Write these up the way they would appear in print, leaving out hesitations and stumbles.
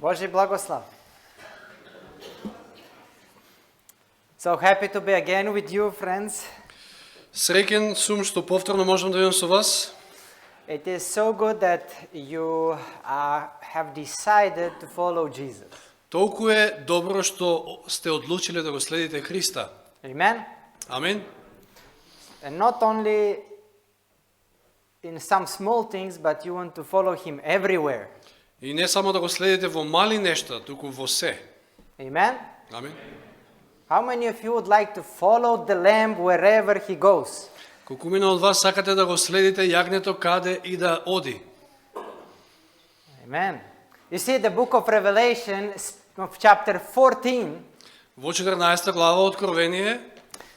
Божий благослов. So happy to be again with you, friends. Среќен сум што повторно можам да бидам со вас. It is so good that you have decided to follow Jesus. Толку е добро што сте одлучиле да го следите Христа. Amen? Амин. And not only in some small things, but you want to follow Him everywhere. И не само да го следите во мали нешта, туку во се. Amen? Амин. How many of you would like to follow the Lamb wherever He goes? Колку мина од вас сакате да го следите јагнето каде и да оди? Amen. You see, the book of Revelation, of chapter 14, Во 14 глава Откровение,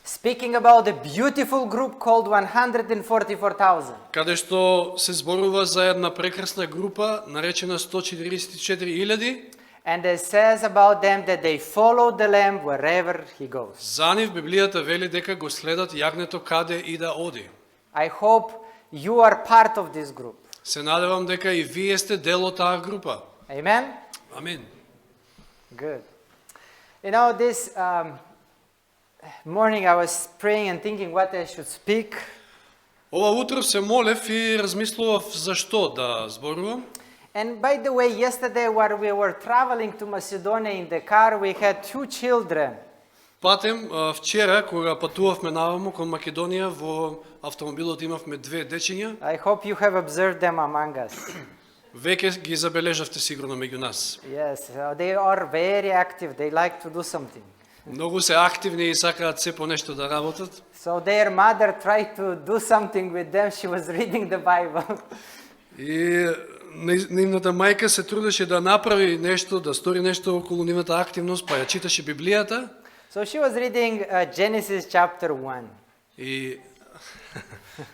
speaking about a beautiful group called 144,000. каде што се зборува за една прекрасна група, наречена 144.000, And it says about them that they follow the Lamb wherever He goes. за нив Библијата вели дека го следат јагнето каде и да оди. I hope you are part of this group. Се надевам дека и вие сте дел од таа група. Amen? Амин. Good. You know, this morning I was praying and thinking what I should speak. Ова утро се молев и размислував за што да зборувам. And by the way, yesterday while we were traveling to Macedonia in the car, we had two children. Патем, вчера, кога патувавме наваму кон Македонија, во автомобилот имавме две дечиња. I hope you have observed them among us. Веќе ги забележавте сигурно меѓу нас. Yes, they are very active. They like to do something. Многу се активни и сакаат се по нешто да работат. So their mother tried to do something with them. She was reading the Bible. И нивната мајка се трудеше да направи нешто, да стори нешто околу нивната активност, па ја читаше Библијата. So she was reading Genesis chapter 1. И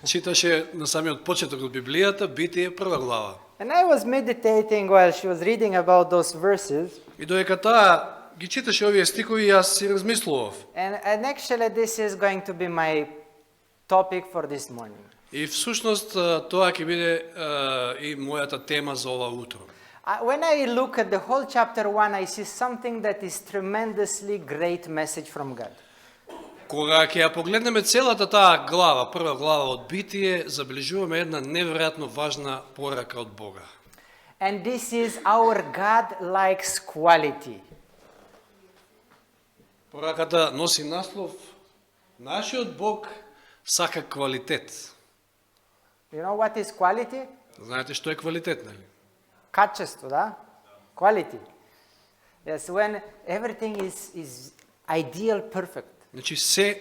читаше на самиот почеток од Библијата, Битие прва глава. And I was meditating while she was reading about those verses. И додека таа ги читаше овие стикови, јас си размислував. And actually this is going to be my topic for this morning. И всушност тоа ќе биде и мојата тема за ова утро. When I look at the whole chapter 1, I see something that is tremendously great message from God. Кога ќе ја погледнеме целата таа глава, прва глава од Битие, забележуваме една неверојатно важна порака од Бога. And this is our God likes quality. Пораката носи наслов Нашиот Бог сака квалитет. You know what is quality? Знаете што е квалитет, нели? Качество, да? Quality. Yes, when everything is ideal, perfect. Значи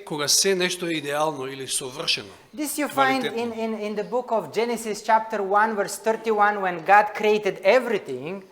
кога се нешто е идеално или совршено. This you find in the book of Genesis chapter 1 verse 31 when God created everything.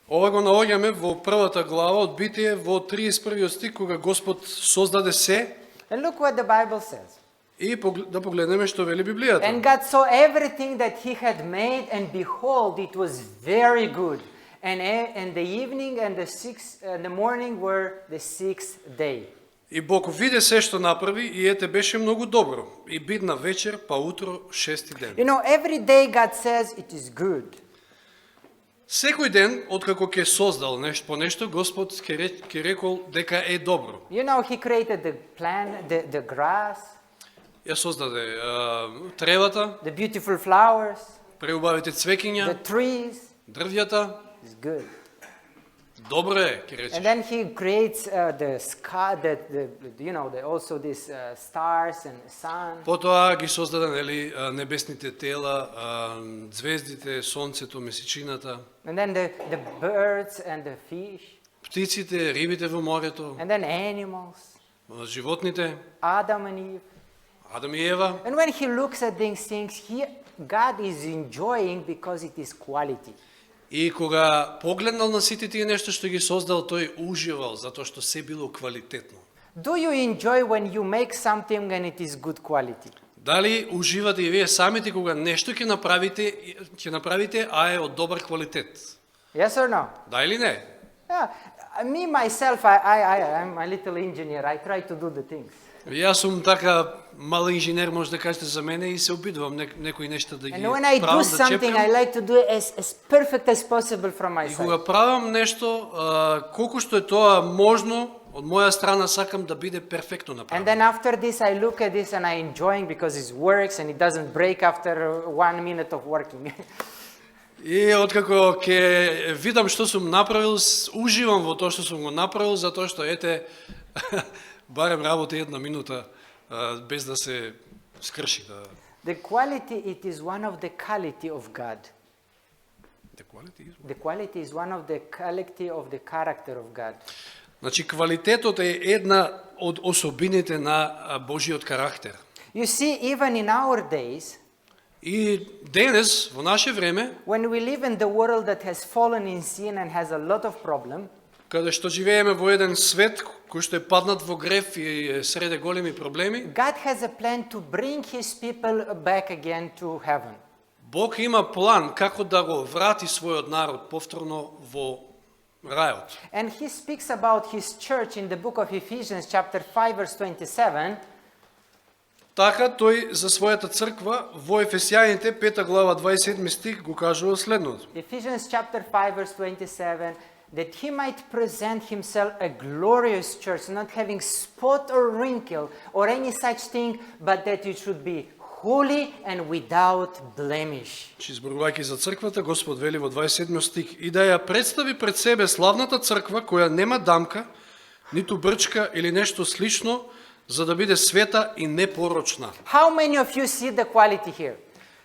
Ова го наоѓаме во првата глава од Битие во 31 стих кога Господ создаде се. And look what the Bible says. И да погледнеме што вели Библијата. And God saw everything that He had made, and behold, it was very good. And the evening and the morning were the sixth day. И Бог виде се што направи и ете беше многу добро. И бидна вечер, па утро, шести ден. You know, every day God says it is good. Секој ден, откако ќе создал нешто по нешто, Господ ќе рекол дека е добро. You know, He created the plant, the grass, Ја создаде тревата, the beautiful flowers, преубавите the цвеќиња, trees. дрвјата. It's good. Добро е, ќе And речеш. then He creates the sky, also these stars and sun. Потоа ги создаде нели небесните тела, звездите, сонцето, месечината, And then the birds and the fish. птиците, рибите во морето, And then animals. животните, Adam and Eve. Адам и Ева. And when He looks at these things, God is enjoying because it is quality. И кога погледнал на сите тие нешто што ги создал, тој уживал затоа што се било квалитетно. Do you enjoy when you make something and it is good quality? Дали уживате и вие самите кога нешто ќе направите, а е од добар квалитет? Yes or no? Да или не? Yeah. Me myself, I'm a little engineer. I try to do the things. Јас сум така мал инженер, може да кажете за мене, и се обидувам некои нешта да ги And when I do правам, да something, I чепкам. like to do it as perfect as possible from my И side. кога правам нешто, колку што е тоа можно, од моја страна сакам да биде перфектно And направено. then after this, I look at this and I enjoying because it works and it doesn't break after 1 minute of working. И откако ќе видам што сум направил, уживам во тоа што сум го направил, затоа што ете барем работи 1 минута без да се скрши. The quality, it is one of the quality of God. The quality is one of the quality of the character of God. Значи квалитетот е една од особините на Божиот карактер. You see, even in our days, И денес, во наше време, when we live in the world that has fallen in sin and has a lot of problem, каде што живееме во еден свет кој што е паднат во грев и е среде големи проблеми, God has a plan to bring his people back again to heaven. Бог има план како да го врати својот народ повторно во рајот. And he speaks about his church in the book of Ephesians chapter 5 verse 27. Така тој за својата црква во Ефесијаните 5 глава 27 стих го кажува следното. Ephesians chapter 5 verse 27, that he might present himself a glorious church, not having spot or wrinkle or any such thing, but that it should be holy and without blemish. Че зборувајќи за црквата, Господ вели во 27 стих: и да ја представи пред себе славната црква која нема дамка, ниту брчка или нешто слично, за да биде света и непорочна. How many of you see the quality here?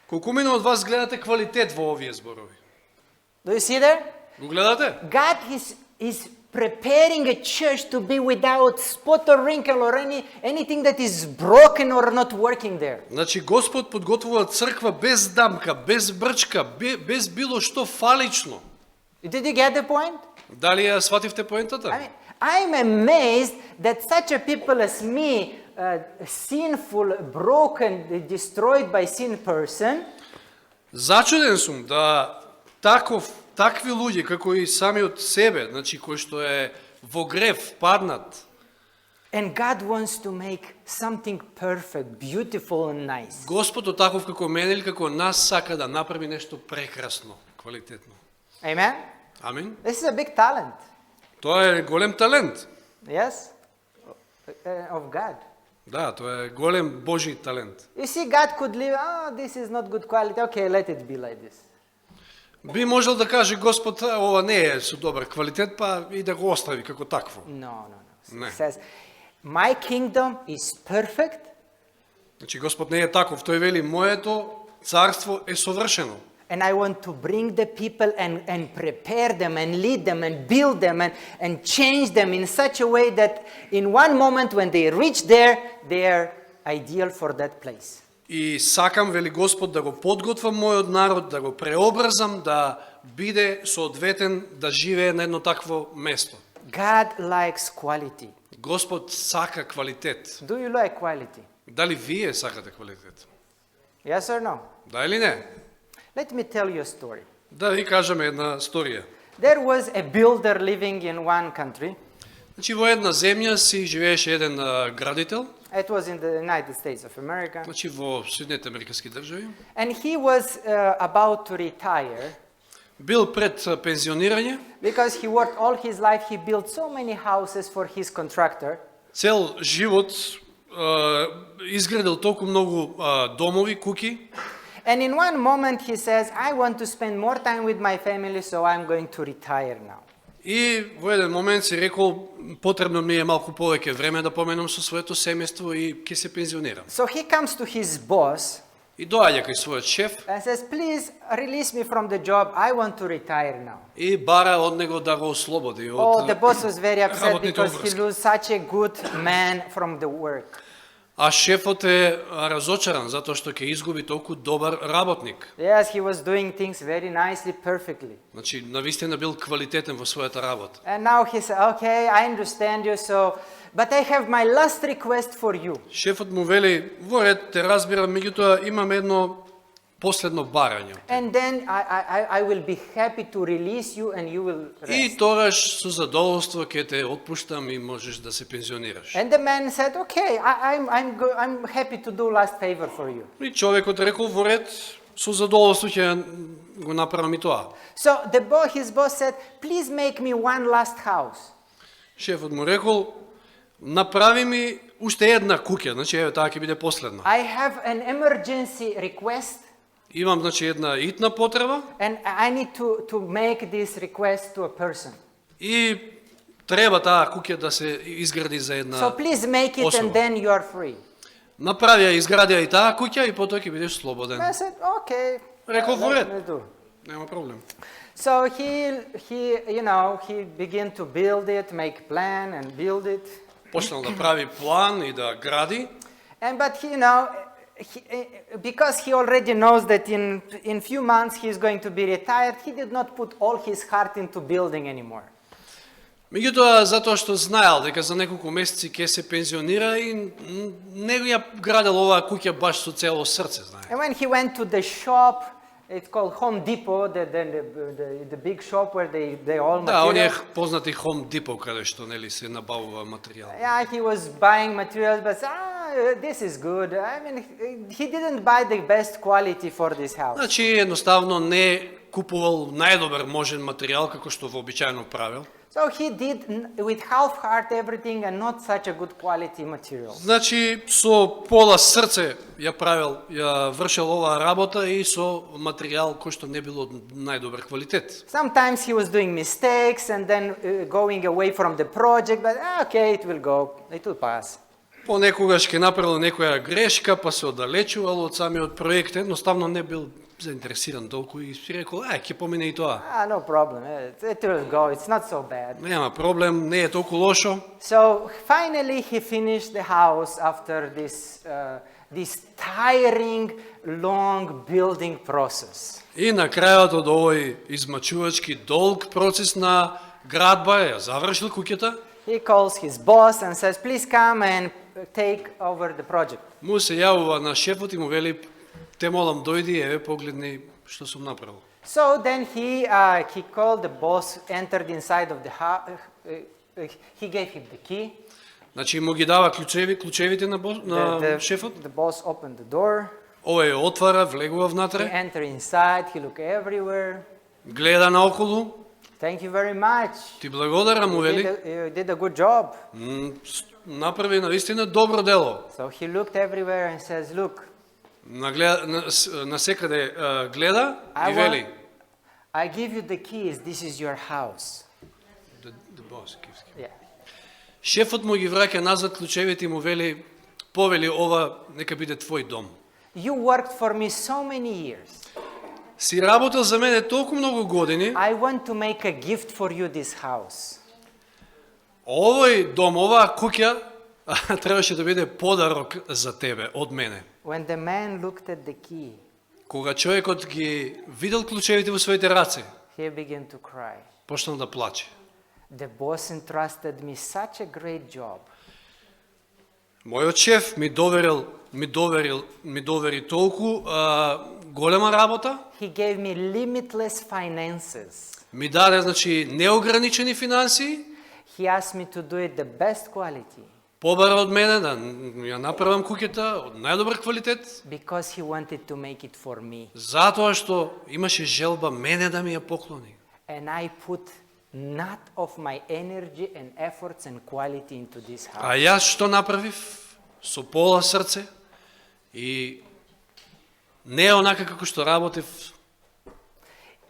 Колку мина од вас гледате квалитет во овие зборови? Do you see there? Го гледате? God is preparing a church to be without spot or wrinkle or anything that is broken or not working there. Значи Господ подготвува црква без дамка, без брчка, без било што фалично. Did you get the point? Дали ја свативте поентата? I'm amazed that such a people as me, sinful, broken, destroyed by sin person, Зачуден сум да такви луѓе како и самиот себе, значи кој што е во грев, паднат, and God wants to make something perfect, beautiful and nice. Господот таков како мене или како нас сака да направи нешто прекрасно, квалитетно. Amen? Амин. This is a big talent, Тоа е голем талент. yes, of God. Да, тоа е голем Божи талент. You see, God could live, this is not good quality, okay, let it be like this. Би можел да каже Господ, ова не е со добар квалитет, па и да го остави како такво. No. Ne. It says, my kingdom is perfect, Значи Господ не е таков, тој вели моето царство е совршено. and I want to bring the people and prepare them and lead them and build them and change them in such a way that in one moment when they reach there, they are ideal for that place. И сакам, вели Господ, да го подготвам мојот народ, да го преобразам, да биде соодветен, да живее на едно такво место. God likes quality. Господ сака квалитет. Do you like quality? Дали вие сакате квалитет? Yes or no? Да или не? Let me tell you a story. Да ви кажеме една сторија. There was a builder living in one country. Значи во една земја си живееше еден градител, It was in the United States of America. значи во Соединетите американски држави. And he was about to retire Бил пред пензионирање, because he worked all his life. He built so many houses for his contractor. цел живот изградил толку многу домови, куќи. And in one moment he says, I want to spend more time with my family, so I'm going to retire now. И во еден момент си рекол, потребно ми е малку повеќе време да поменам со своето семејство и ќе се пензионирам. So he comes to his boss И доаѓа кај својот шеф and says, please release me from the job. I want to retire now. и бара од него да го ослободи Oh, од the boss was very upset работните because he обврски. lose such a good man from the work. А шефот е разочаран затоа што ќе изгуби толку добар работник. Yes, he was doing things very nicely, perfectly. Значи, навистина бил квалитетен во својата работа. And now he said, okay, I understand you, but I have my last request for you. Шефот му вели, во ред, те разбирам, меѓутоа имам едно последно барање. And then I will be happy to release you and you will И rest. тогаш со задоволство ќе те отпуштам и можеш да се пензионираш. And the man said, okay, I'm happy to do last favor for you. И човекот рекол во ред, со задоволство ќе го направам и тоа. So his boss said, please make me one last house. Шефот му рекол, направи ми уште една куќа, значи еве таа ќе биде последна. I have an emergency request Имам значи една итна потреба and I need to make this request to a person. и треба таа куќа да се изгради за една. So please make it Особа. and then you are free. Направи ја, изгради ја и таа куќа и потоа ќе бидеш слободен. I said, okay. Рекол во let ред. me do. Нема проблем. So he began to build it, make plan and build it. Почнал да прави план и да гради. But because he already knows that in few months he is going to be retired, he did not put all his heart into building anymore. Меѓутоа, затоа што знаел дека за неколку месеци ќе се пензионира и не ја градел оваа куќа баш со цело срце, знае. And when he went to the shop, it's called Home Depot, the big shop where they all Да, оние materials. познати Home Depot каде што нели се набавува материјал. Yeah, he was buying materials, but this is good. I mean, he didn't buy the best quality for this house. Значи едноставно не купувал најдобар можен материјал како што вообичаено правил. So he did with half heart everything and not such a good quality material. Значи со пола срце ја правил, ја вршел оваа работа и со материјал кој што не било од најдобар квалитет. Sometimes he was doing mistakes and then going away from the project, but okay, it will go, it will pass. Понекогаш ќе направил некоја грешка, па се оддалечувал од самиот проект, едноставно не бил заинтересиран толку и си рекол, ќе помине и тоа. No problem, it will go, it's not so bad. Нема проблем, не е толку лошо. So finally he finished the house after this tiring, long building process. И на крајот од овој измачувачки долг процес на градба ја завршил куќата. He calls his boss and says, please come and take over the project. Му се јавува на шефот и му вели, те молам дојди, еве погледни што сум направил. So then he called the boss, entered inside of the house, he gave him the key. Значи му ги дава клучевите на шефот. The boss opened the door, Овој отвара, влегува he внатре, entered inside, he looked everywhere. гледа наоколу. Thank you very much. Ти благодарам, му вели. You did a good job. Направи наистина добро дело. So he looked everywhere and says, look, На секаде гледа и вели. I give you the keys, this is your house. The Yeah. Шефот му ги враќа назад клучевите и му вели, повели ова нека биде твој дом. You worked for me so many years. Си работел за мене толку многу години. I want to make a gift for you this house. Овој дом, оваа куќа требаше да биде подарок за тебе од мене. When the man looked at the key, Кога човекот ги видел клучевите во своите раце, he began to cry. почнал да плаче. The boss entrusted me such a great job. Мојот шеф ми довери толку голема работа, He gave me limitless finances. ми даде значи неограничени финансии, He asked me to do it the best quality побара од мене да ја направам куќата од најдобар квалитет, because he wanted to make it for me. затоа што имаше желба мене да ми ја поклони. And I put not of my energy and efforts and quality into this house. А јас што направив? Со пола срце и не онака како што работев.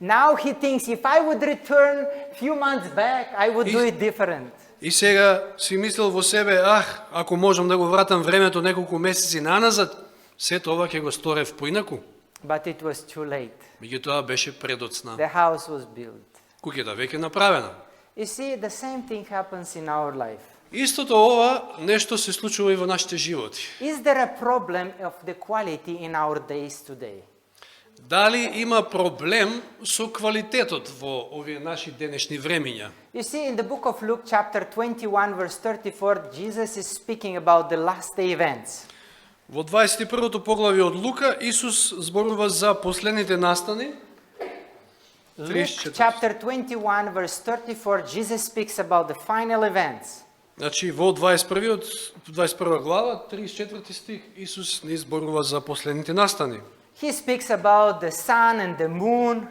Now he thinks if I would return few months back, I would do it different. И сега си мислел во себе, ако можам да го вратам времето неколку месеци наназад, сето ова ќе го сторев поинаку. But it was too late. Меѓутоа беше предоцна. The house was built. Куќата веќе направена. You see, the same thing happens in our life. Истото ова нешто се случува и во нашите животи. Is there a problem of the quality in our days today? Дали има проблем со квалитетот во овие наши денешни времиња? You see, in the book of Luke, chapter 21, verse 34, Jesus is speaking about the last day events. Во 21-то поглавје од Лука, Исус зборува за последните настани. Luke 34. chapter 21, verse 34, Jesus speaks about the final events. Значи, во 21 глава, 34 стих, Исус не зборува за последните настани. He speaks about the sun and the moon,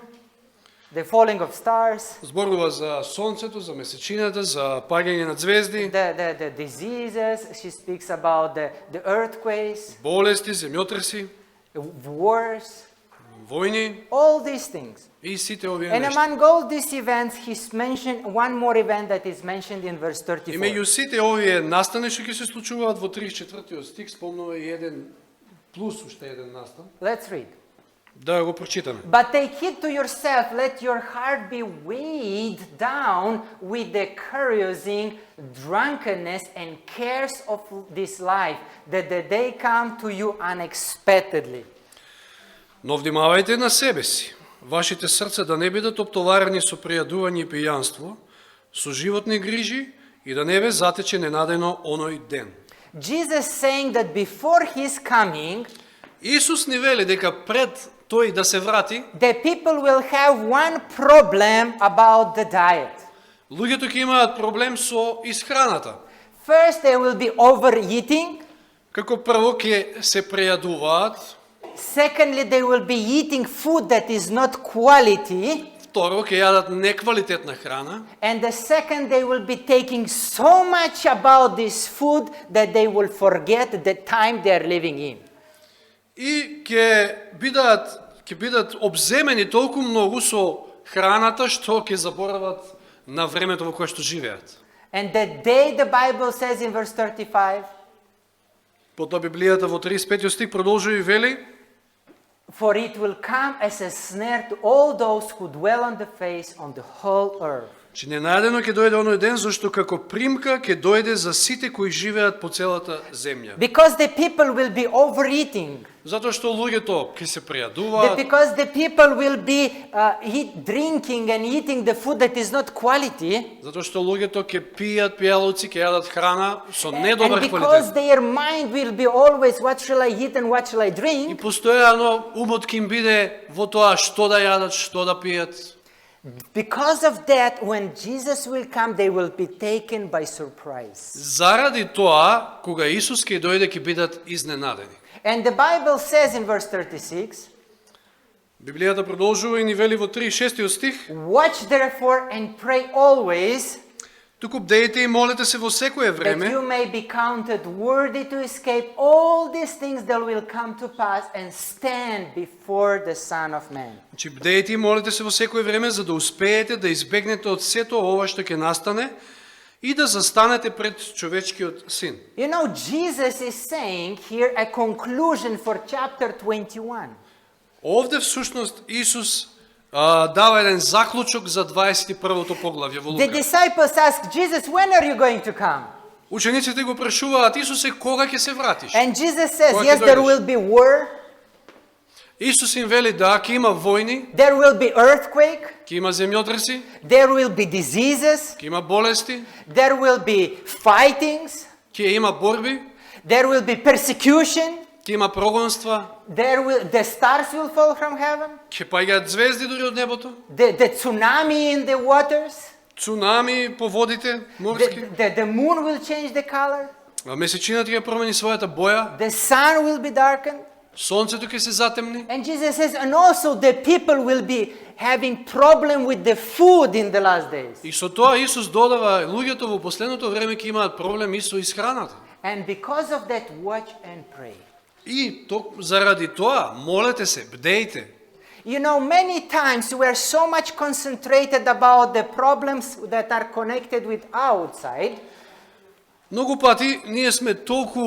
the falling of stars, Зборува за сонцето, за месечината, за паѓање на звезди, the diseases. She speaks about the earthquakes, болести, земјотреси, wars, војни all these things. и сите овие And нешта. among all these events, he's mentioned one more event that is mentioned in verse И меѓу 34. сите овие настани што ќе се случуваат во 34 стих, спомнува и еден плюс уште еден настан. Let's read. Да го прочитаме. But take heed to yourself, let your heart be weighed down with the carousing, drunkenness, and cares of this life, that the day come to you unexpectedly. Но внимавајте на себе си, вашите срца да не бидат оптоварени со пријадување и пијанство, со животни грижи и да не ве затече ненадејно оној ден. Jesus saying that before his coming, Исус ни вели дека пред тој да се врати, the people will have one problem about the diet. луѓето ќе имаат проблем со исхраната. First, they will be overeating. Како прво ќе се прејадуваат, Secondly, they will be eating food that is not quality. второ ќе јадат неквалитетна храна, And the second, they will be taking so much about this food that they will forget the time they are living in. и ќе бидат обземени толку многу со храната што ќе заборават на времето во кое што живеат. And the day, the Bible says in verse 35, Потоа Библијата во 35 стих продолжува и вели: for it will come as a snare to all those who dwell on the face on the whole earth. че ненадено ќе дојде оној ден зашто како примка ќе дојде за сите кои живеат по целата земја. Because the people will be overeating. Затоа што луѓето ќе се прејадуваат, Because the people will be drinking and eating the food that is not quality. затоа што луѓето ќе пијат пијалоци, ќе јадат храна со And недобар because квалитет. their mind will be always, what shall I eat and what shall I И drink? постојано умот ќе им биде во тоа што да јадат, што да пијат. Because of that, when Jesus will come, they will be taken by surprise. Заради тоа, кога Исус ќе дојде, ќе бидат изненадени. And the Bible says in verse 36, Библијата продолжува и ни вели во 36 стих: watch therefore and pray always, туку бдејте и молете се во секое that време, you may be counted worthy to escape all these things that will come to pass and stand before the Son of Man. Значи, бдејте и молете се во секое време, за да успеете да избегнете од сето ова што ќе настане и да застанете пред човечкиот син. You know, Jesus is saying here a conclusion for chapter 21. Овде всушност Исус дава еден заклучок за 21-то поглавје во The Лука. disciples ask Jesus, when are you going to come? Учениците го прашуваат: Исусе, кога ќе се вратиш? And Jesus says, Кога yes, ќе there дојдеш? will be war, Исус им вели: да, ќе има војни, there will be earthquake, ќе има земјотреси, there will be diseases, ќе има болести, there will be fightings, ќе има борби, there will be persecution, ќе има прогонства, the stars will fall from heaven, ќе паѓаат звезди дури од небото, the tsunami in the waters, цунами по водите морски, the moon will change the color, а месечината ќе промени својата боја, the sun will be darkened. сонцето ќе се затемни. And Jesus says, and also the people will be having problem with the food in the last days. И со тоа Исус додава луѓето во последното време ќе имаат проблем и со исхраната. And because of that, watch and pray. И заради тоа, молете се, бдејте. You know, many times we are so much concentrated about the problems that are connected with outside, Многу пати ние сме толку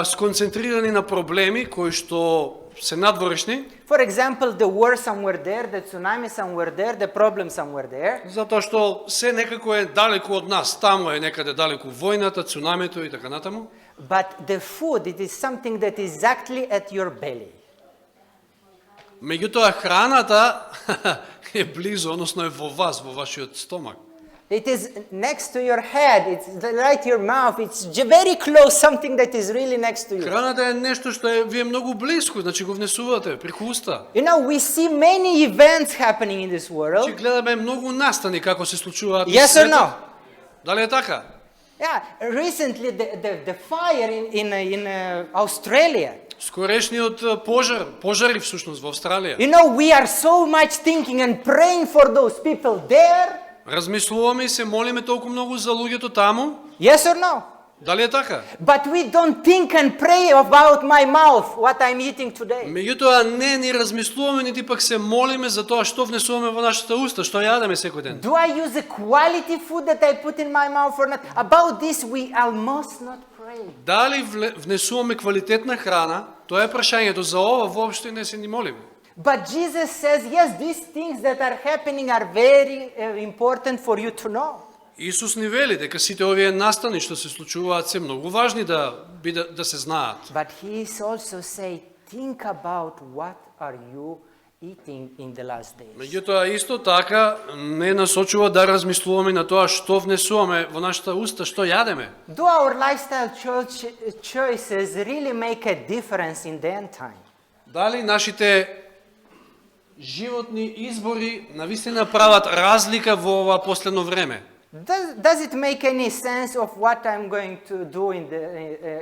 сконцентрирани на проблеми кои што се надворешни, for example, the war somewhere there, the tsunami somewhere there, the problem somewhere there, затоа што се некако е далеку од нас, таму е некаде далеку војната, цунамито и така натаму. but the food, it is something that is exactly at your belly. Меѓутоа храната е близо, односно е во вас, во вашиот стомак. It is next to your head, it's right your mouth, it's very close, something that is really next to you. Храната е нешто што ви е многу близко, значи го внесувате преку уста. You know, we see many events happening in this world. Значи гледаме многу настани како се случуваат. Yes or no? Дали е така? Yeah, recently the fire in Australia. Скорешниот пожари всушност во Австралија. You know, we are so much thinking and praying for those people there. Размислуваме и се молиме толку многу за луѓето таму. Yes or no? Дали е така? But we don't think and pray about my mouth, what I'm eating today. Меѓутоа не ни размислуваме нити пак се молиме за тоа што внесуваме во нашата уста, што јадеме секој ден. Do I use the quality food that I put in my mouth or not? About this we almost not pray. Дали внесуваме квалитетна храна? Тоа е прашањето. За ова воопшто не се ни молиме. But Jesus says, yes, these things that are happening are very important for you to know. Исус ни вели дека сите овие настани што се случуваат се многу важни да се знаат. But he is also say, think about what are you eating in the last days. Меѓутоа исто така не насочува да размислуваме на тоа што внесуваме во нашата уста, што јадеме. Do our lifestyle choices really make a difference in the end time? Дали нашите животни избори навистина прават разлика во ова последно време? Does it make any sense of what I'm going to do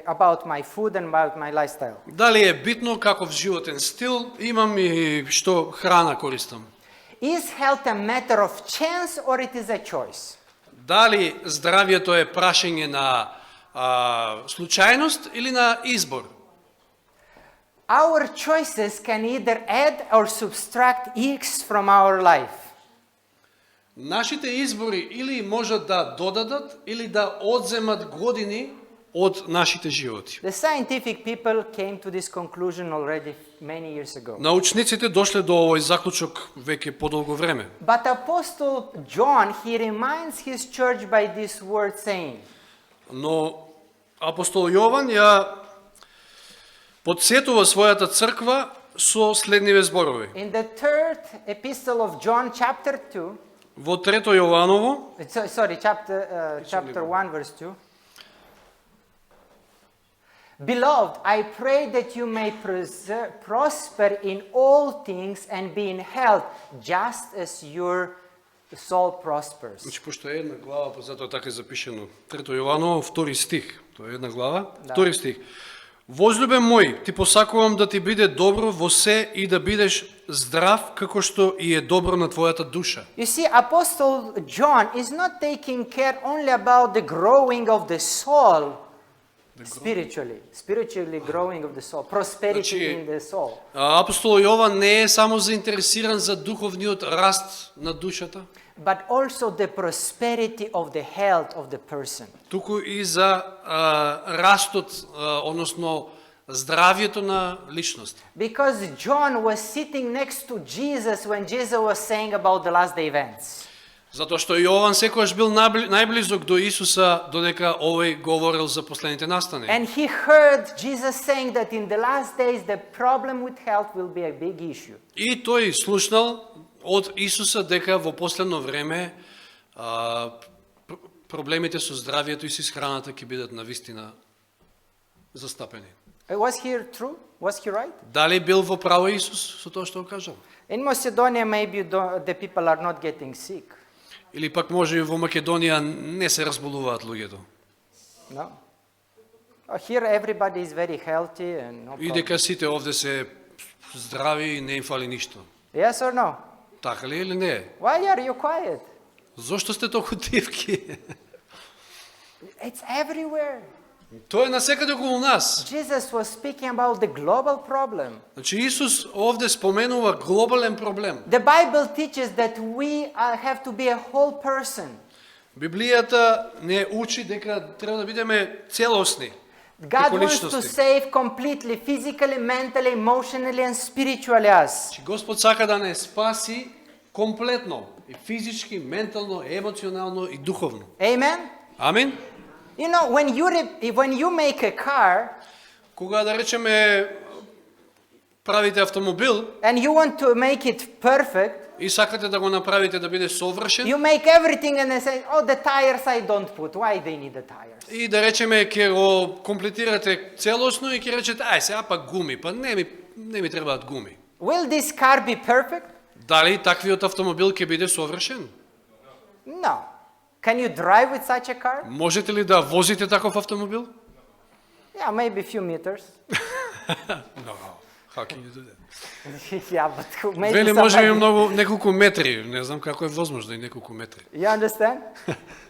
about my food and about my lifestyle? Дали е битно каков животен стил имам и што храна користам? Is health a matter of chance or it is a choice? Дали здравието е прашање на случајност или на избор? Our choices can either add or subtract X from our life. Нашите избори или можат да додадат или да одземат години од нашите животи. The scientific people came to this conclusion already many years ago. Научниците дошле до овој заклучок веќе подолго време. But Apostle John, he reminds his church by this word saying, Но апостол Јован ја подсетува својата црква со следниве зборови. in the third epistle of John, chapter 2, Во трето Јованово, chapter 1, verse 2. Beloved, I pray that you may prosper in all things and be in health, just as your soul prospers. значи пошто е една глава, затоа така е запишено. Трето Јованово, втори стих. Тоа е една глава, втори стих. Возлюбен мој, ти посакувам да ти биде добро во се и да бидеш здрав како што и е добро на твојата душа. You see, Apostle John is not taking care only about the growing of the soul spiritually growing of the soul, prosperity in the soul. Апостол Јован не е само заинтересиран за духовниот раст на душата, But also the prosperity of the health of the person. туку и за растот, односно здравието на личност. Because John was sitting next to Jesus when Jesus was saying about the last day events. Затоа што Јован секогаш бил најблизок до Исуса додека овој говорил за последните настани. And he heard Jesus saying that in the last days the problem with health will be a big issue. И тој слушнал од Исуса дека во последно време проблемите со здравието и со исхраната ќе бидат навистина застапени. Was he true? Was he right? Дали бил во право Исус со тоа што го кажал? In Macedonia maybe the people are not getting sick. Или пак може и во Македонија не се разболуваат луѓето. No. Here everybody is very healthy and no И problem. дека сите овде се здрави и не им фали ништо. Yes or no? Така ли или не? Why are you quiet? Зошто сте толку тивки? It's everywhere. Тоа е насекаде околу нас. Jesus was speaking about the global problem. Значи Исус овде споменува глобален проблем. The Bible teaches that we have to be a whole person. Библијата не учи дека треба да бидеме целосни. God како wants to личности. save completely, physically, mentally, emotionally and spiritually us. Че Господ сака да не спаси комплетно, и физички, ментално, емоционално и духовно. Amen? Амин. You know, when you make a car Кога да речеме правите автомобил and you want to make it perfect, и сакате да го направите да биде совршен, You make everything and they say, oh, the tires I don't put. Why they need the tires? и да речеме ќе го комплетирате целосно и ќе речете ај сега па гуми, па не ми требаат гуми. Will this car be perfect? Дали таквиот автомобил ќе биде совршен? No. Can you drive with such a car? Можете ли да возите таков автомобил? Yeah, maybe a few meters. No, how can you do that? Yeah, but maybe Вели може и somebody... неколку метри, не знам како е возможно и неколку метри. You understand?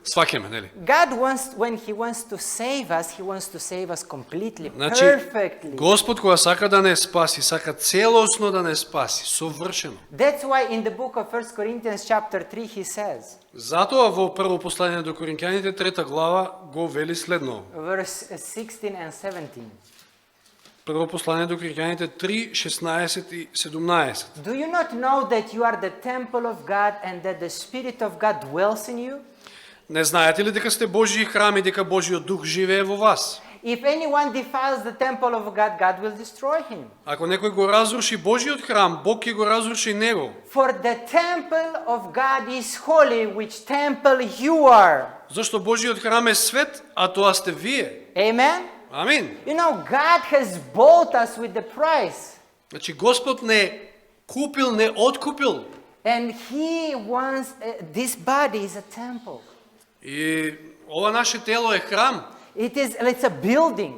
Сваќаме, нели? God wants, when He wants to save us, He wants to save us completely, Значи, perfectly. Господ кога сака да не спаси, сака целосно да не спаси, совршено. That's why in the book of 1 Corinthians chapter 3 He says, Затоа во прво послание до Коринќаните 3 глава го вели следно. verse 16 and 17. Прво послание до Коринќаните 3, 16 и 17. Do you not know that you are the temple of God and that the Spirit of God dwells in you? Не знаете ли дека сте Божји храм и дека Божјиот дух живее во вас? If anyone defiles the temple of God, God will destroy him. Ако некој го разруши Божјиот храм, Бог ќе го разруши него. For the temple of God is holy, which temple you are. Зашто Божјиот храм е свет, а тоа сте вие. Amen? Амин. You know, God has bought us with the price. Значи Господ не купил, не откупил. And He wants, this body is a temple. И ова наше тело е храм. It's a building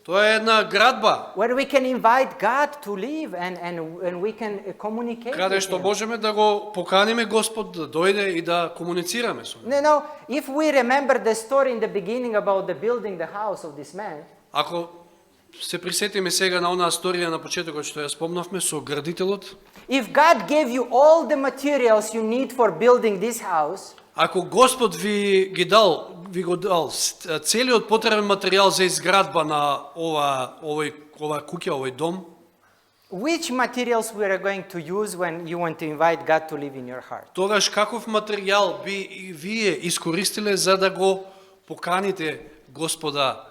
Тоа е една градба, where we can invite God to live and we can communicate каде with што Him. можеме да го поканиме Господ да дојде и да комуницираме со него. You know, if we remember the story in the beginning about the building the house of this man, Ако се присетиме сега на онаа сторија на почетокот што ја спомнавме со градителот, if God gave you all the materials you need for building this house, ако Господ ви го дал целиот потребен материјал за изградба на ова куќа, овој дом, which materials we are going to use when you want to invite God to live in your heart? тогаш каков материјал би и вие искористиле за да го поканите Господа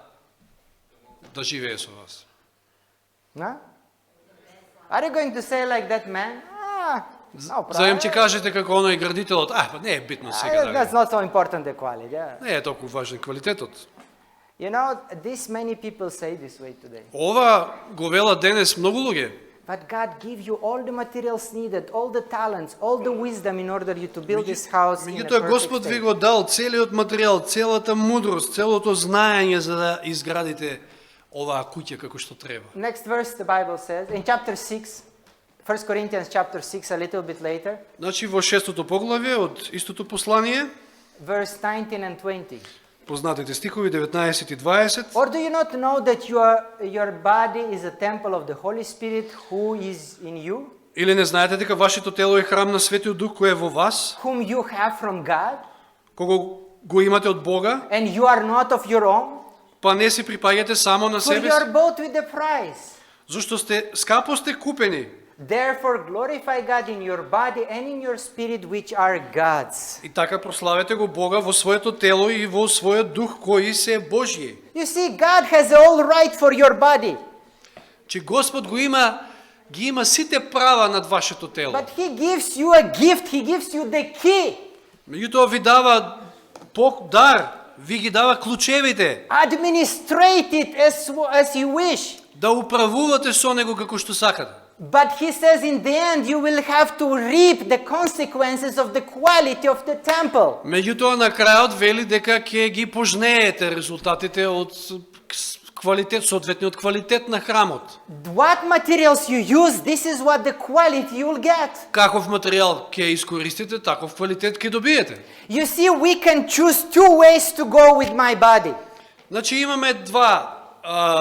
да живее со вас? No? Are you going to say like that man? No За им problem. ќе кажете како оној градителот, па не е битно сега That's да. not so important the quality. Yeah. Не е толку важен квалитетот. You know, this many people say this way today. Ова го велат денес многу луѓе. But God give you all the materials needed, all the talents, all the wisdom in order you to build this house in a Меѓутоа perfect Господ ви state. го дал целиот материјал, целата мудрост, целото знаење за да изградите оваа куќа како што треба. Next verse the Bible says, in chapter 6, 1 Corinthians chapter 6, a little bit later, Значи во 6-то поглавје од истото послание, verse 19 and 20. познатите стихови 19 и 20, Or do you not know that your body is a temple of the Holy Spirit who is in you, или не знаете дека вашето тело е храм на Светиот Дух кој е во вас, whom you have from God, кого го имате од Бога, and you are not of your own? па не се припаѓате само на For себе you are си, bought with the price. зашто скапо сте купени. Therefore glorify God in your body and in your spirit, which are God's. И така прославете го Бога во своето тело и во својот дух кои се Божји. You see, God has all right for your body, Че Господ ги има сите права над вашето тело. but He gives you a gift. He gives you the key. Меѓутоа ви дава дар, ви ги дава клучевите, Administrate it as you wish. да управувате со него како што сакате. But He says in the end you will have to reap the consequences of the quality of the temple. Меѓутоа на крајот вели дека ќе ги пожнеете резултатите од соодветниот квалитет на храмот. What materials you use, this is what the quality you will get. Каков материјал ќе искористите, таков квалитет ќе добиете. You see, we can choose two ways to go with my body. Значи имаме два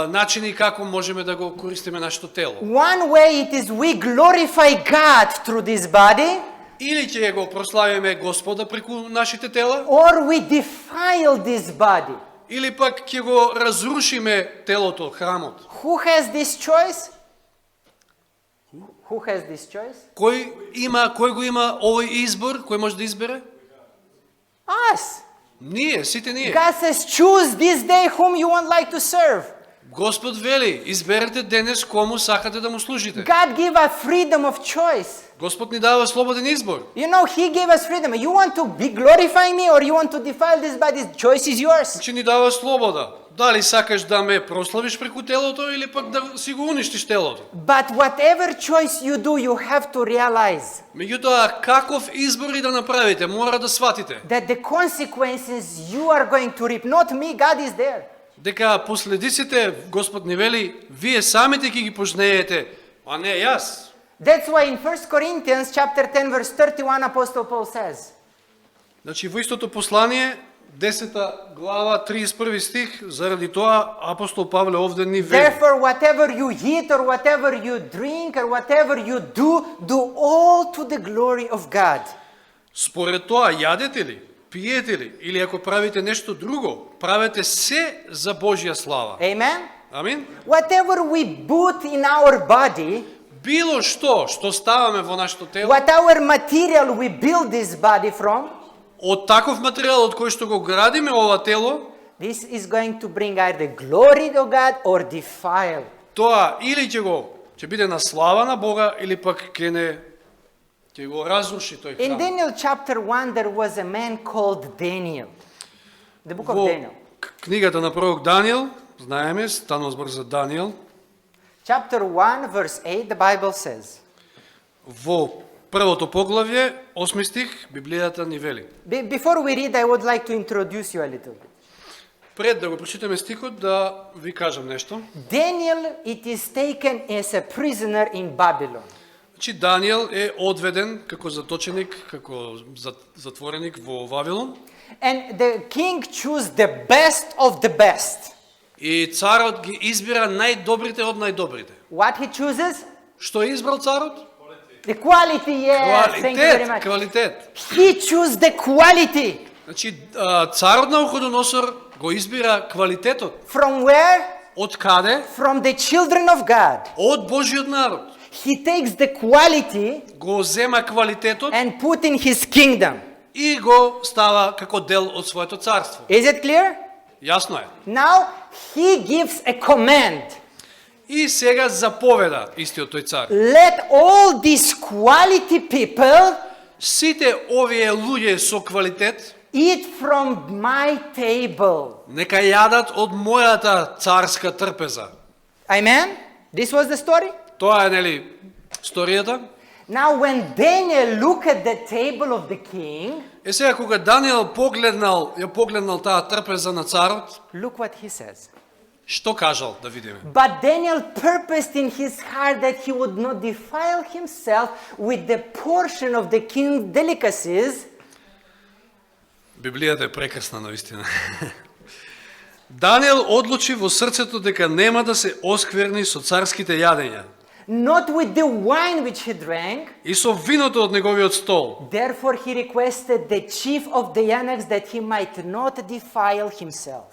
начини како можеме да го користиме нашето тело. One way it is we glorify God through this body, Или ќе го прославиме Господа преку нашите тела, or we defile this body. или пак ќе го разрушиме телото, храмот. Who has this choice? Who has this choice? Кој го има овој избор, кој може да избере? Us. Ние, сите ние. God says, choose this day whom you would like to serve. Господ вели, изберете денес кому сакате да му служите. God give us freedom of choice. Господ ни дава слободен избор. You know, He gave us freedom. You want to be glorifying me or you want to defile this body? The choice is yours. Значи ни дава слобода. Дали сакаш да ме прославиш преку телото или пак да си го уништиш телото. But whatever choice you do, you have to realize Меѓутоа, каков избор и да направите, мора да сватите. that the consequences you are going to reap, not me, God is there. Дека последиците, Господ ни вели, вие самите ќе ги пожнеете, а не јас. That's why in 1 Corinthians chapter 10 verse 31 Apostle Paul says, Значи во истото послание, 10 глава, 31 стих, заради тоа апостол Павле овде ни вели. therefore whatever you eat or whatever you drink or whatever you do all to the glory of God. Според тоа, јадете ли, пиете ли, или ако правите нешто друго, правете се за Божја слава. Amen? Амин? Whatever we put in our body, Било што ставаме во нашето тело, what our material we build this body from, од таков материјал од кој што го градиме ова тело, this is going to bring either glory to God or defile. тоа или ќе биде на слава на Бога, или пак ќе го разруши тој In храм. Daniel chapter 1 there was a man called Daniel. The book of Во Daniel. книгата на пророк Даниел, знаеме, станува збор за Даниел, Chapter 1 verse 8 the Bible says, во првото поглавје, 8 стих, Библијата ни вели. Before we read, I would like to introduce you a little bit. Пред да го прочитаме стихот, да ви кажам нешто. Daniel, it is taken as a prisoner in Babylon. Значи Даниел е одведен како заточеник, како затвореник во Вавилон. And the king chose the best of the best. И царот ги избира најдобрите од најдобрите. What he chooses? Што е избрал царот? The quality, yes. Thank you very Квалитет, much. квалитет. He chose the quality. Значи царот на Навуходоносор го избира квалитетот. From where? Од каде? From the children of God. Од Божиот народ. He takes the quality Го зема квалитетот and put in his kingdom. и го става како дел од своето царство. Is it clear? Јасно е. Now he gives a command. И сега заповеда истиот тој цар. Let all these quality people Сите овие луѓе со квалитет eat from my table. нека јадат од мојата царска трпеза. Amen? This was the story? Тоа е, нели, сторијата? Now when Daniel looked at the table of the king, Е сега кога Даниел ја погледнал таа трпеза на царот, look what he says. што кажал да видиме? But Daniel purposed in his heart that he would not defile himself with the portion of the king's delicacies. Библијата е прекрасна навистина. Даниел одлучи во срцето дека нема да се оскверни со царските јадења Not with the wine which he drank. и со виното од неговиот стол. Therefore he requested the chief of the eunuchs that he might not defile himself.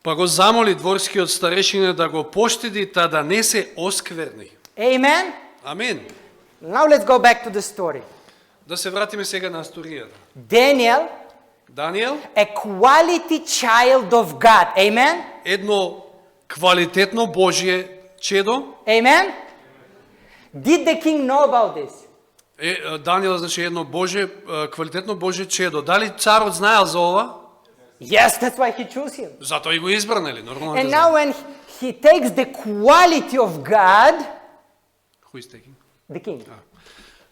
Па го замоли дворскиот старешина да го поштеди та да не се оскверни. Amen? Амин. Now let's go back to the story. Да се вратиме сега на историјата. Daniel, Даниел, a quality child of God. Amen? едно квалитетно Божје чедо. Amen? Did the king know about this? Даниел значи едно Божје, квалитетно Божје чедо. Дали царот знаел за ова? Yes, that's why he chose him. Затоа и го избра, нели? Нормално And да now знае. when he takes the quality of God, Who is taking? the king,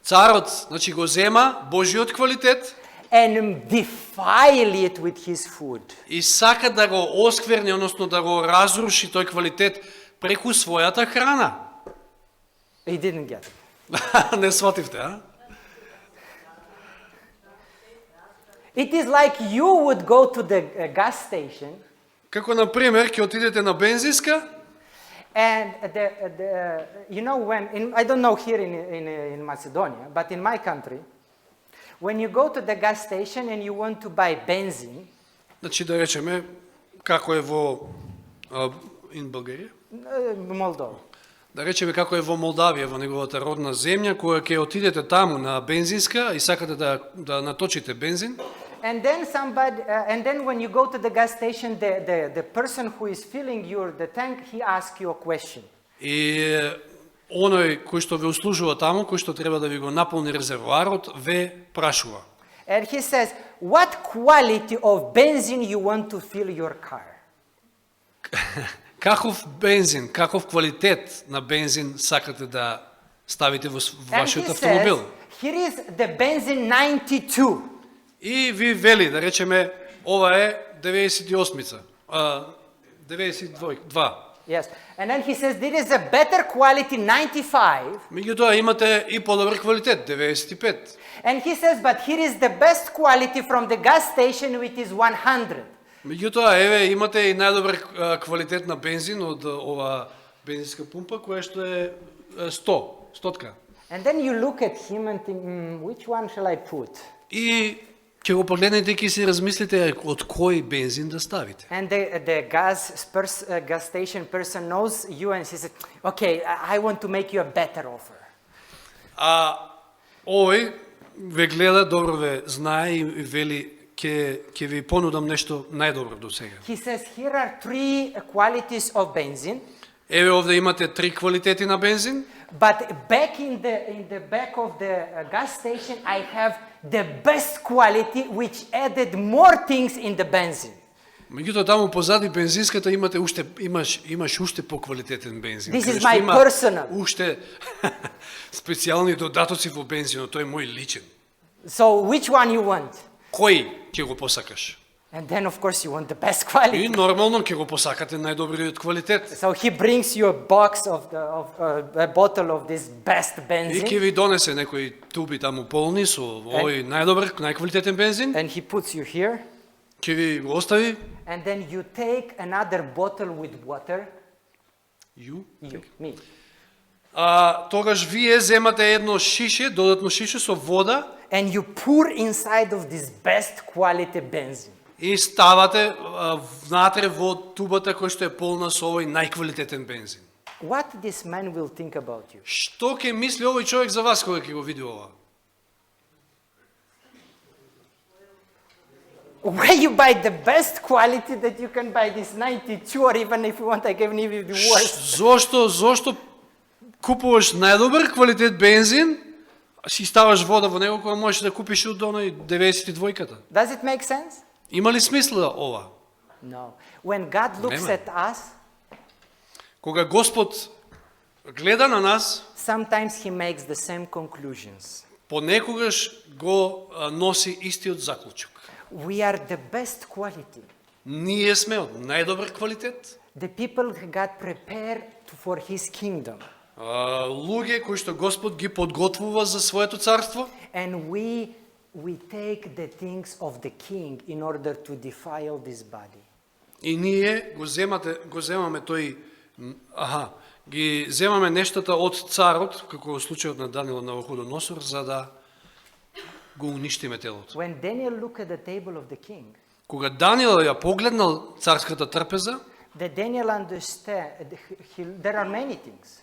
Царот, значи го зема Божјиот квалитет and defile it with his food. и сака да го оскверни, односно да го разруши тој квалитет преку својата храна. He didn't get it. Не свативте, а? It is like you would go to the gas station Како, например, ќе отидете на бензинска and you know I don't know here in Macedonia, but in my country, when you go to the gas station and you want to buy benzene, значи да речеме, како е во Българија? Moldova, Да речеме како е во Молдавија, во неговата родна земја, која ќе отидете таму на бензинска и сакате да наточите бензин, And then and then when you go to the gas station, the person who is filling the tank, he asks you a question. И оној кој што ве услужува таму, кој што треба да ви го наполни резервоарот, ве прашува. And he says, what quality of benzene you want to fill your car? Каков бензин, каков квалитет на бензин сакате да ставите во And вашиот he автомобил? says, here is the benzene 92. И ви вели, да речеме, ова е 98-ца, 92. Yes. And then he says, there is a better quality 95. Меѓутоа имате и подобар квалитет, 95. And he says, but here is the best quality from the gas station, which is 100. Меѓутоа, еве, имате и најдобар квалитет на бензин од ова бензинска пумпа, која што е 100-тка. And then you look at him and think, which one shall I put? И ќе го погледнете и ќе си размислите од кој бензин да ставите. And the gas station person knows you and he says, okay, I want to make you a better offer. А овој ве гледа, добро ве знае и вели ќе ви понудам нешто најдобро до сега. He says, here are 3 qualities of benzene. Еве овде имате 3 квалитети на бензин. But back in the back of the gas station, I have the best quality, which added more things in the benzene. Меѓутоа таму позади бензинската имаш уште поквалитетен бензин. This is каде што my има personal. Уште специјални додатоци во бензинот, тој е мој личен. So which one you want? Кој ќе го посакаш? And then of course you want the best И quality. нормално ќе го посакате најдобриот квалитет. So he brings you a box of a bottle of this best И benzene, ќе ви донесе некои туби таму полни со овој најдобар, најквалитетен бензин. and he puts you here, Ќе ви го остави. and then you take another bottle with water. You. Me. Тогаш вие земате едно шише, додатно шише со вода And you pour inside of this best quality benzene. и ставате внатре во тубата која што е полна со овој најквалитетен бензин. What this man will think about you? Што ќе мисли овој човек за вас кога ќе го види ова? Where you buy the best quality that you can buy this 92, or even if you want, I can give you the worst. Зошто купуваш најдобар квалитет бензин, си ставаш вода во него кога можеш да купиш од оној 92-ката? Does it make sense? Има ли смисла ова? No. When God looks Нема. at us, Кога Господ гледа на нас, sometimes he makes the same conclusions. понекогаш го носи истиот заклучок. We are the best quality. Ние сме од најдобар квалитет. The people God prepared for his kingdom. Луѓе кои што Господ ги подготвува за своето царство. And we take the things of the king in order to defile this body. И ние го земаме тој, ги земаме нештата од царот, како во случајот на Даниел Навуходоносор, за да го уништиме телото. When Daniel looked at the table of the king, Кога Даниел ја погледнал царската трпеза, that Daniel understand there are many things.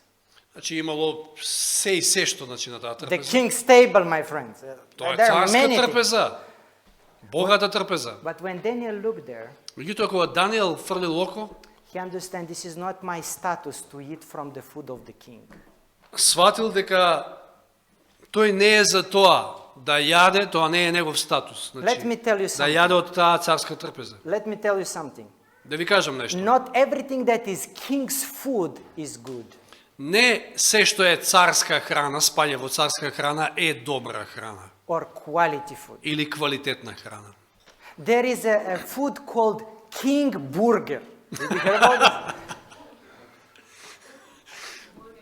значи имало се и се што на таа The трпеза. king's table, my friends. Тоа е There are царска many things. трпеза. Богата трпеза. But when Daniel looked there, Меѓутоа кога Даниел фрлил око, he understand this is not my status to eat from the food of the king. сватил дека тој не е за тоа да јаде, тоа не е негов статус. Let me tell you да something. јаде од таа царска трпеза. Let me tell you something. Да ви кажам нешто. Not everything that is king's food is good. Не се што е царска храна, спаѓа во царска храна, е добра храна Or quality food. или квалитетна храна. There is a food called King Burger. Did you hear about this?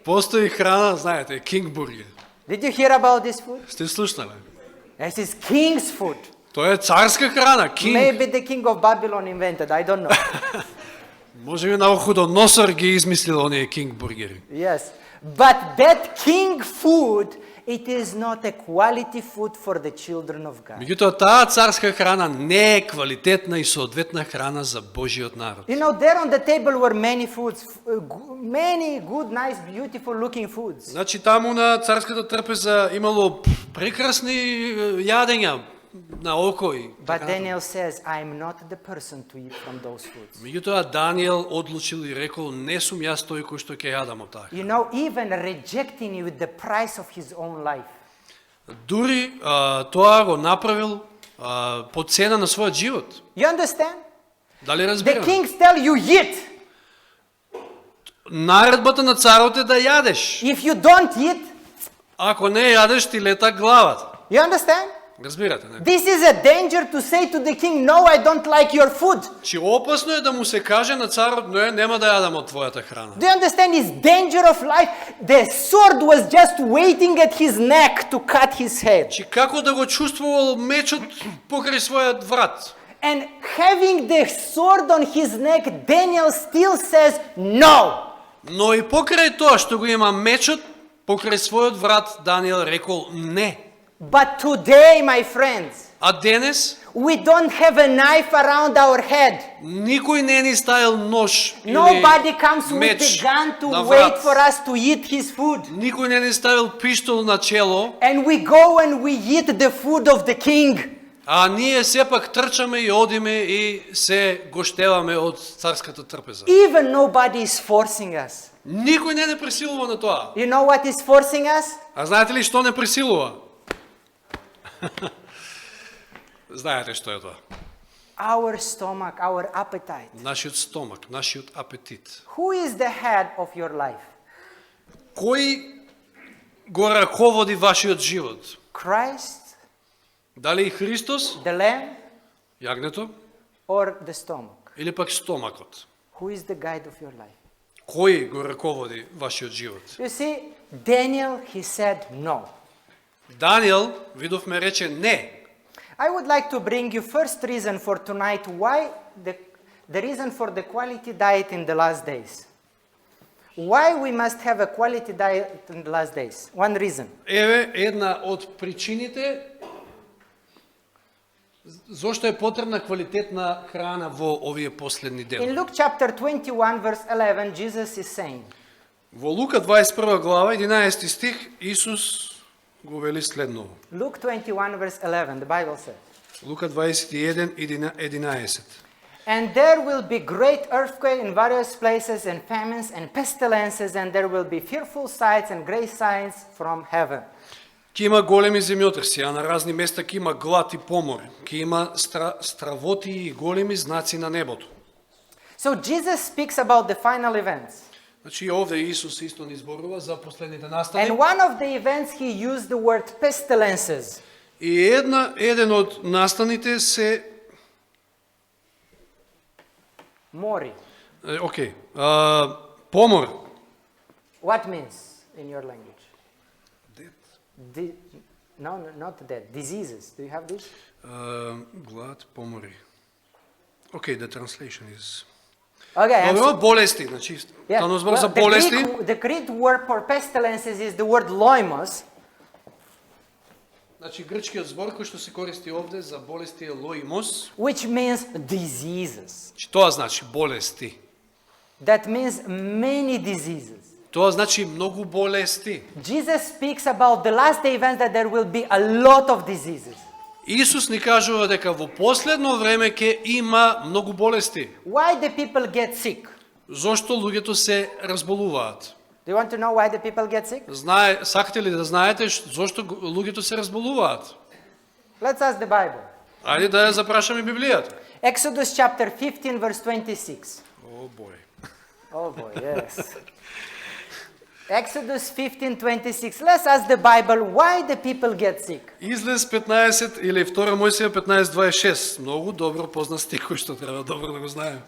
Постои храна, знаете, King Burger. Did you hear about this food? Сте слушнале? This is king's food. Тоа е царска храна, King. Maybe the king of Babylon invented, I don't know. Може би Навуходоносор ги измислил оние King бургери. Yes. But that king food, it is not a quality food for the children of God. Меѓутоа таа царска храна не е квалитетна и соодветна храна за Божиот народ. You know, there on the table were many foods, many good, nice, beautiful looking foods. Значи таму на царската трпеза имало прекрасни јадења, на око и But така. Daniel says, I am not the person to eat from those foods. Меѓутоа Даниел одлучил и рекол, не сум јас тој кој што ќе јадам од таа. You know, even rejecting you with the price of his own life. Дури тоа го направил по цена на својот живот. You understand? Дали The разбирам? kings tell you eat. Наредбата на царот е да јадеш. If you don't eat, Ако не јадеш, ти лета главата. you understand? Разбирате, не? This is a danger to say to the king, no, I don't like your food. Чи опасно е да му се каже на царот, не, нема да јадам од твојата храна. Do you understand? It's danger of life. The sword was just waiting at his neck to cut his head. Чи како да го чувствувал мечот покрај својот врат. And having the sword on his neck, Daniel still says no. Но и покрај тоа што го има мечот, покрај својот врат, Даниел рекол не. But today, my friends, А денес, we don't have a knife around our head. никој не ни ставил нож или Nobody comes with меч a gun to на wait врат. for us to eat his food. Никој не ни ставил пиштол на чело, And we go and we eat the food of the king. а ние сепак трчаме и одиме и се гоштеваме од царската трпеза. Even nobody is forcing us. Никој не пресилува на тоа. You know what is forcing us? А знаете ли што не пресилува? Знаете што е тоа? Our stomach, our appetite. Нашиот стомак, нашиот апетит. Who is the head of your life? Кој го раководи вашиот живот? Christ, Дали Христос, the lamb, јагнето, or the stomach? или пак стомакот? Who is the guide of your life? Кој го раководи вашиот живот? You see, Daniel, he said no. Даниел, видовме, рече не. I would like to bring you first reason for tonight why the reason for the quality diet in the last days. Why we must have a quality diet in the last days? One reason. Еве една од причините зошто е потребна квалитетна храна во овие последни In денови. Luke chapter 21 verse 11, Jesus is saying, Во Лука 21 глава 11 стих Исус го вели следново. Luke 21 verse 11, the Bible says, Лука 21 11. and there will be great earthquake in various places and famines and pestilences and there will be fearful sights and great signs from heaven. Ке има големи земјотреси, а на разни места ке има глад и помор. Ке има стравоти и големи знаци на небото. So Jesus speaks about the final events. Значи овде Исус исто ни зборува за последните настани. And one of the events he used the word pestilences. И еден од настаните се Mori. окей, помор. What means in your language? No, not that. Diseases. Do you have this? Глад, помори. Okay, the translation is... Okay. and Добро, so- болести, значи, yeah, станува збор well, за болести. the Greek word for pestilences is the word loimos, Значи, грчкиот збор кој што се користи овде за болести е лоимос. which means diseases. Значи, тоа значи болести. That means many diseases. Тоа значи многу болести. Jesus speaks about the last day events that there will be a lot of diseases. Исус ни кажува дека во последно време ќе има многу болести. Why the people get sick? Зошто луѓето се разболуваат? Do you want to know why the people get sick? Сакате ли да знаете зошто луѓето се разболуваат? Let's ask the Bible. Ајде да ја запрашаме Библијата. Exodus chapter 15 verse 26. О, бој. Oh boy, yes. Exodus 15:26. Let's ask the Bible why the people get sick. Излез 15 или 2 Мојсија 15:26. Многу добро познат стих кој што треба добро да го знаеме.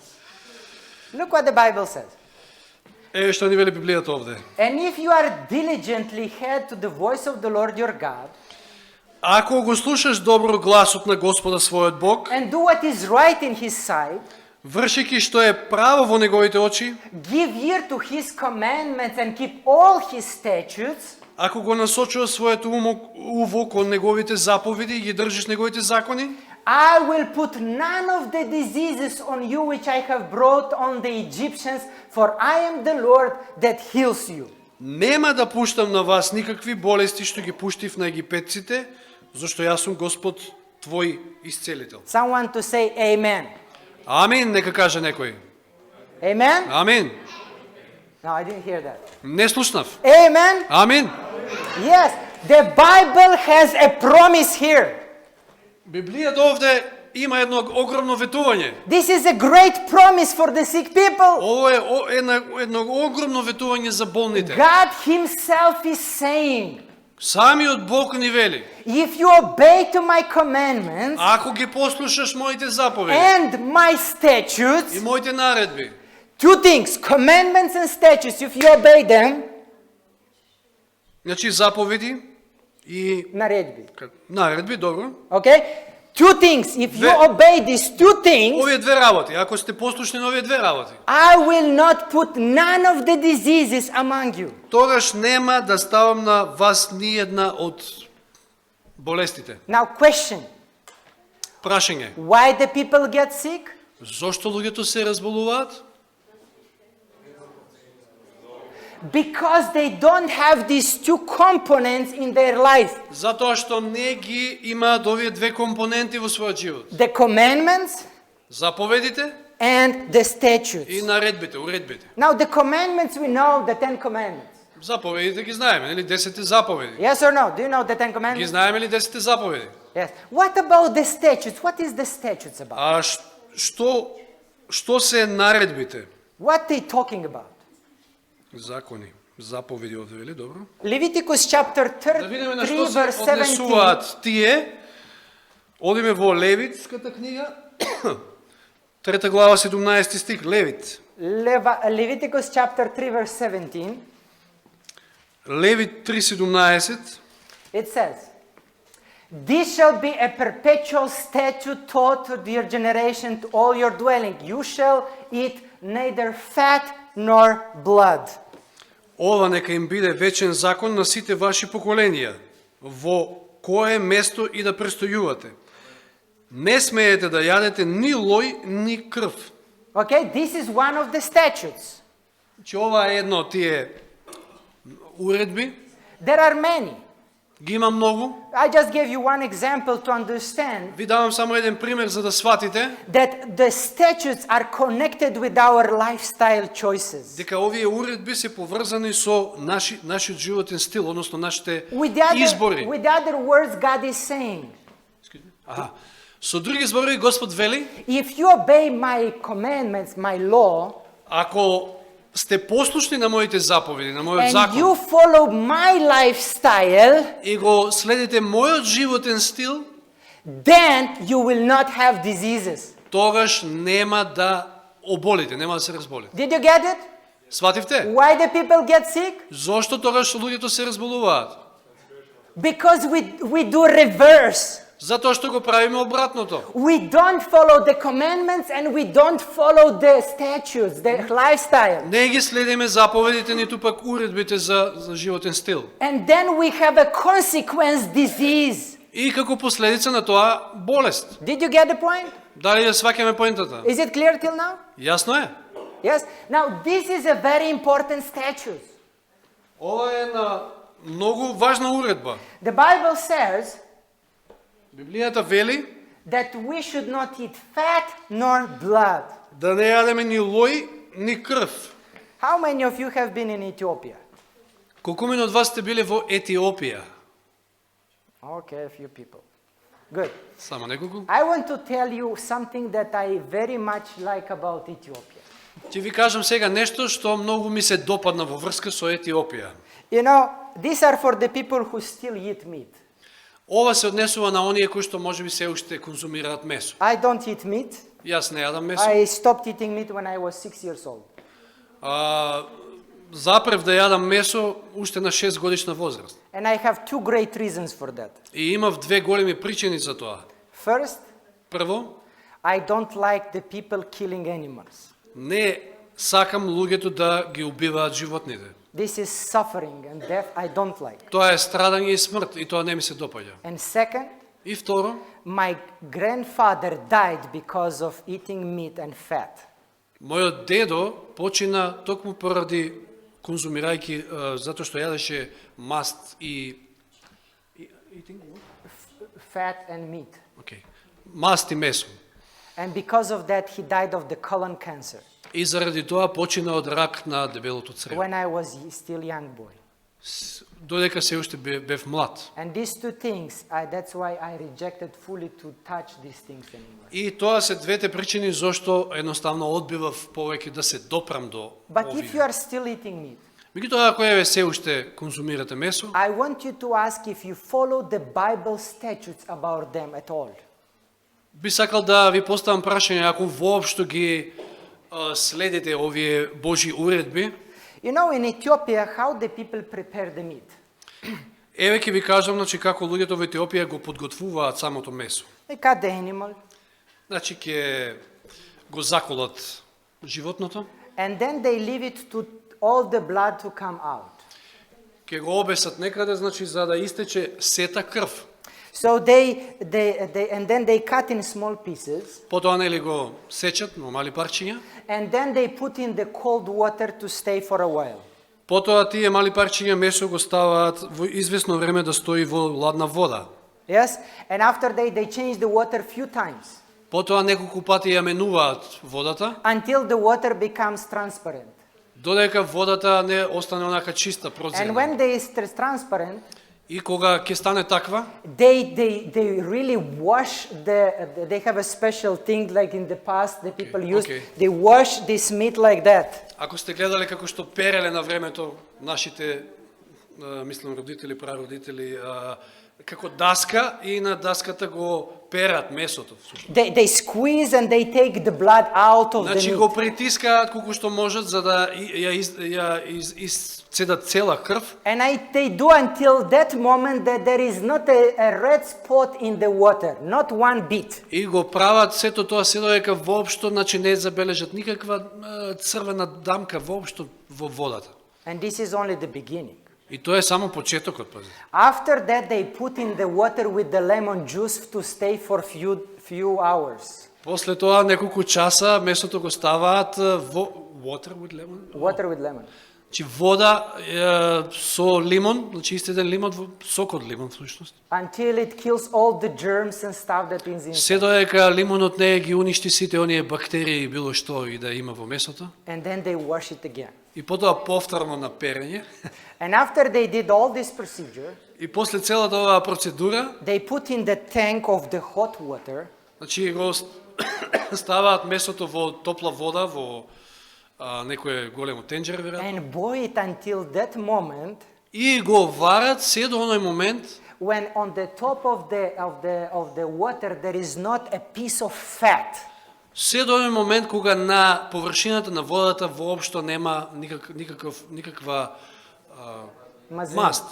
Look what the Bible says. Еве што ни вели Библијата овде. And if you are diligently heed to the voice of the Lord your God, Ако го слушаш добро гласот на Господа својот Бог, and do what is right in his sight, вршејќи што е право во неговите очи, give ear to his commandments and keep all his statutes, ако го насочуваш своето уво кон неговите заповеди и ги држиш неговите закони, I will put none of the diseases on you which I have brought on the Egyptians, for I am the Lord that heals you. нема да пуштам на вас никакви болести што ги пуштив на египетците, зашто јас сум Господ твој исцелител. Someone to say amen. Амин, нека каже некој. Amen? Амин. No, I didn't hear that. Не слушнав. Amen? Амин. Yes, the Bible has a promise here. Библијата овде има едно огромно ветување. This is a great promise for the sick people. Ово е едно огромно ветување за болните. God Himself is saying, Самиот Бог ни вели, if you obey to my commandments ако ги послушаш моите заповеди and my и statutes, моите наредби, two things, commandments and statutes, if you obey them, значи заповеди и наредби, добро. okay? Two things, if you Две- obey these two things, Овие две работи, ако сте послушни на овие две работи, I will not put none of the diseases among you. тогаш нема да ставам на вас ни една од болестите. Now question, Прашање, why the people get sick? зошто луѓето се разболуваат? Because they don't have these two components in their life. Затоа што не ги имаат овие две компоненти во својот живот. The commandments Заповедите and the и statutes. наредбите, уредбите. Now the commandments, we know the 10 commandments. Заповедите ги знаеме, нели 10 заповеди. Yes or no? Do you know the 10 Ги commandments? знаеме ли 10 заповеди? Yes. What about the statutes? What is the statutes about? А што се наредбите? What they talking about? Закони, заповеди овде, вели, добро? Leviticus chapter Да видиме на 3 што се verse 17. однесуваат тие. Одиме во Левитската книга, 3 глава 17 стих, Левит. Leviticus chapter 3 verse 17. Левит 3:17. It says, "This shall be a perpetual statute taught to your generation, to all your dwelling. You shall eat neither fat nor blood." Ова нека им биде вечен закон на сите ваши поколенија, во кое место и да престојувате. Не смеете да јадете ни лој, ни крв. Okay, this is one of the statutes. Че ова е едно од тие уредби, There are many. ги има многу. I just gave you one example to understand Ви давам само еден пример за да сватите that the statutes are connected with our lifestyle choices. дека овие уредби се поврзани со нашиот животен стил, односно нашите With избори. other words, God is saying, Аха. Со други зборови Господ вели, if you obey my commandments, my law, ако сте послушни на моите заповеди, на мојот and закон, you follow my lifestyle, и го следите мојот животен стил, then you will not have diseases. тогаш нема да оболите, нема да се разболите. Did you get it? Свативте? Why the people get sick? Зошто тогаш луѓето се разболуваат? Because we do reverse. Затоа што го правиме обратното. We don't follow the commandments and we don't follow the statutes, the lifestyle. Не ги следиме заповедите, ниту пак уредбите за животен стил. And then we have a consequence disease. И како последица на тоа болест. Did you get the point? Дали ја сваќаме поентата? Is it clear till now? Јасно е. Yes. Now this is a very important statute. Ова е една многу важна уредба. The Bible says Библијата вели that we should not eat fat nor blood. да не јадеме ни лој, ни крв. How many of you have been in Ethiopia? Колкумина од вас сте биле во Етиопија? Okay, a few people. Good. Само неколку. I want to tell you something that I very much like about Ethiopia. Ќе ви кажам сега нешто што многу ми се допадна во врска со Етиопија. You know, these are for the people who still eat meat. Ова се однесува на оние кои што можеби се уште конзумираат месо. I don't eat meat. Јас не јадам месо. I stopped eating meat when I was 6 years old. Запрев да јадам месо уште на 6 годишна возраст. And I have two great reasons for that. И имав две големи причини за тоа. First, Прво, I don't like the people killing animals. не сакам луѓето да ги убиваат животните. This is suffering and death I don't like. Тоа е страдање и смрт и тоа не ми се допаѓа. And second, И второ, my grandfather died because of eating meat and fat. мојот дедо почина токму поради конзумирајќи затоа што јадеше маст и Fat and meat. Океј. Маст и месо. And because of that, he died of the colon cancer И заради тоа почина од рак на дебелото црево. when I was still young boy. Додека се уште бев млад. And these two things, that's why I rejected fully to touch these things anymore. И тоа се двете причини зошто едноставно одбивав повеќе да се допрам до But if овие. you are still eating meat, Меѓутоа, ако еве се уште конзумирате месо, I want you to ask if you follow the Bible statutes about them at all. би сакал да ви поставам прашање ако воопшто ги следите овие Божји уредби. You know, in Ethiopia, how the people prepare the meat? Еве ќе ви кажам, значи како луѓето во Етиопија го подготвуваат самото месо. They cut the animal, Значи ќе го заколат животното, and then they leave it to all the blood to come out. ќе го обесат некаде, значи за да истече сета крв. So and then they cut in small pieces, Потоа нели го сечат на мали парчиња, and then they put in the cold water to stay for a while. потоа тие мали парчиња месо го ставаат во извесно време да стои во ладна вода. Yes? And after they change the water few times Потоа неколку пати ја менуваат водата, until the water becomes transparent. додека водата не остане онака чиста, And прозрена. when they is transparent, И кога ќе стане таква, they really wash they have a special thing like in the past the people used. okay. They wash this meat like that. ако сте гледале како што переле на времето нашите, мислам, родители, прародители, како даска и на даската го перат месото. всушност. They squeeze and they take the blood out of Значи the го meat. притискаат колку што можат за да ја изцедат цела крв. And they do until that moment that there is not a red spot in the water, not one bit. И го прават сето тоа се додека воопшто, значи не забележат никаква црвена дамка воопшто во водата. And this is only the beginning. И тоа е само почетокот, пази. After that, they put in the water with the lemon juice to stay for few hours. После тоа неколку часа месото го ставаат во water with lemon. Water with lemon. Значи вода со лимон, значи истеден лимон, сок од лимон всушност. Until it kills all the germs and stuff that is inside. Се додека лимонот не ги уништи сите оние бактерии и било што и да има во месото. And then they wash it again. И потоа повторно на перење. And after they did all this procedure, И после целата оваа процедура, they put in the tank of the hot water, значи го ставаат месото во топла вода, во некое големо тенџере, веројатно. and boil it until that moment И го варат се до оној момент, when on the top of the water there is not a piece of fat. се до оној момент кога на површината на водата воопшто нема никаква маст.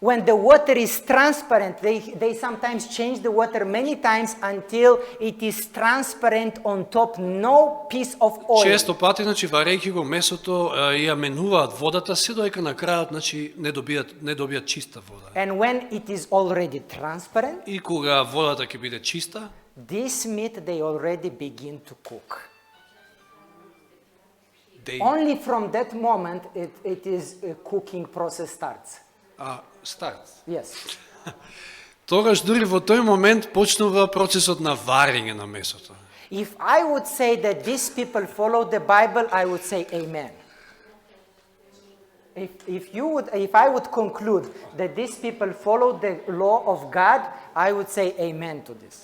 When the water is transparent, they sometimes change the water many times until it is transparent on top, no piece of oil. Често пати, значи, варејќи го месото, ја менуваат водата, се доека на крајот, значи, не добијат чиста вода. And when it is already transparent, И кога водата ќе биде чиста, this meat they already begin to cook. they Only from that moment it is a cooking process starts. старт. Yes. Тогаш дури во тој момент почнува процесот на варење на месото. If I would say that these people follow the Bible, I would say amen. If I would conclude that these people follow the law of God, I would say amen to this.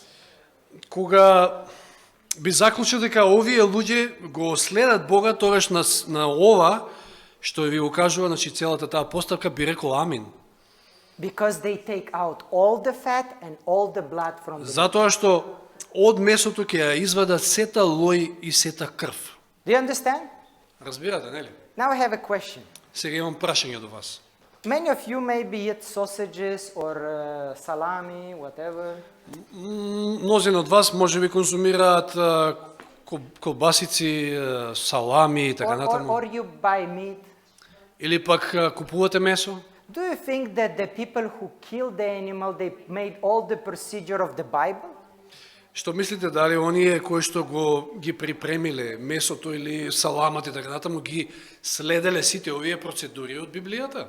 Кога би заклучил дека овие луѓе го следат Бога, тогаш на ова што ви го кажува, значи целата таа поставка, би рекол амин. Because they take out all the fat and all the blood from the Затоа што од месото ќе ја извадат сета лој и сета крв. Do you understand? Разбирате, нели? Now I have a question. Сега имам прашање до вас. Many of you maybe eat sausages or salami, whatever. Мнозина од вас можеби конзумираат колбасици, салами и така натаму. Or you buy meat. Или пак купувате месо. Do you think that the people who killed the animal, they made all the procedure of the Bible? Што мислите, дали оние кои што ги припремиле месото или саламата и така натаму ги следеле сите овие процедури од Библијата?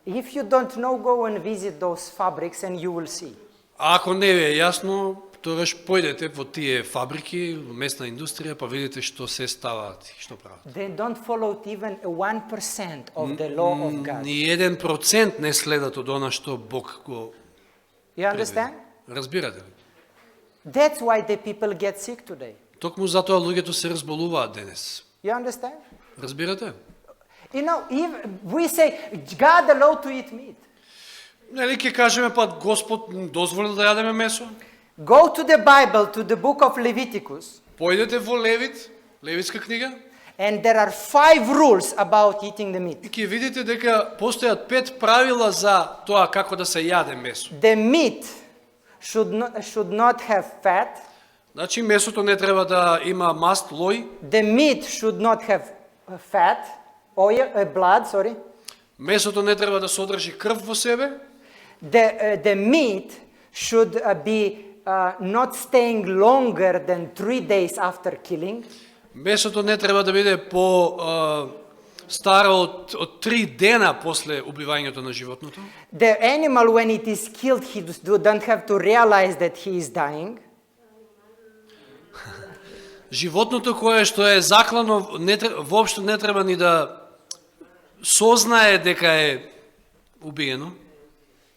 If you don't know, go and visit those fabrics and you will see. А ако не ви е јасно, тогаш појдете во тие фабрики, местна индустрија, па видите што се ставаат и што прават. They don't follow even 1% of the law of God. Ни 1% не следат од она што Бог го You understand? разбирате ли? That's why the people get sick today. Токму затоа луѓето се разболуваат денес. You understand? Разбирате? You know, if we say God allowed to eat meat. Нели ќе кажеме па Господ дозволил да јадеме месо? Go to the Bible, to the book of Leviticus, Појдете во Левит, Левитска книга, and there are 5 rules about eating the meat. и ќе видите дека постојат 5 правила за тоа како да се јаде месо. The meat should not have fat. Значи месото не треба да има маст, лој, The meat should not have fat, oil, blood, sorry. месото не треба да содржи крв во себе, The meat should be not staying longer than 3 days after killing. месото не треба да биде по старо од 3 дена после убивањето на животното. The animal, when it is killed, he don't have to realize that he is dying. Животното кое што е заклано воопшто не треба ни да сознае дека е убиено.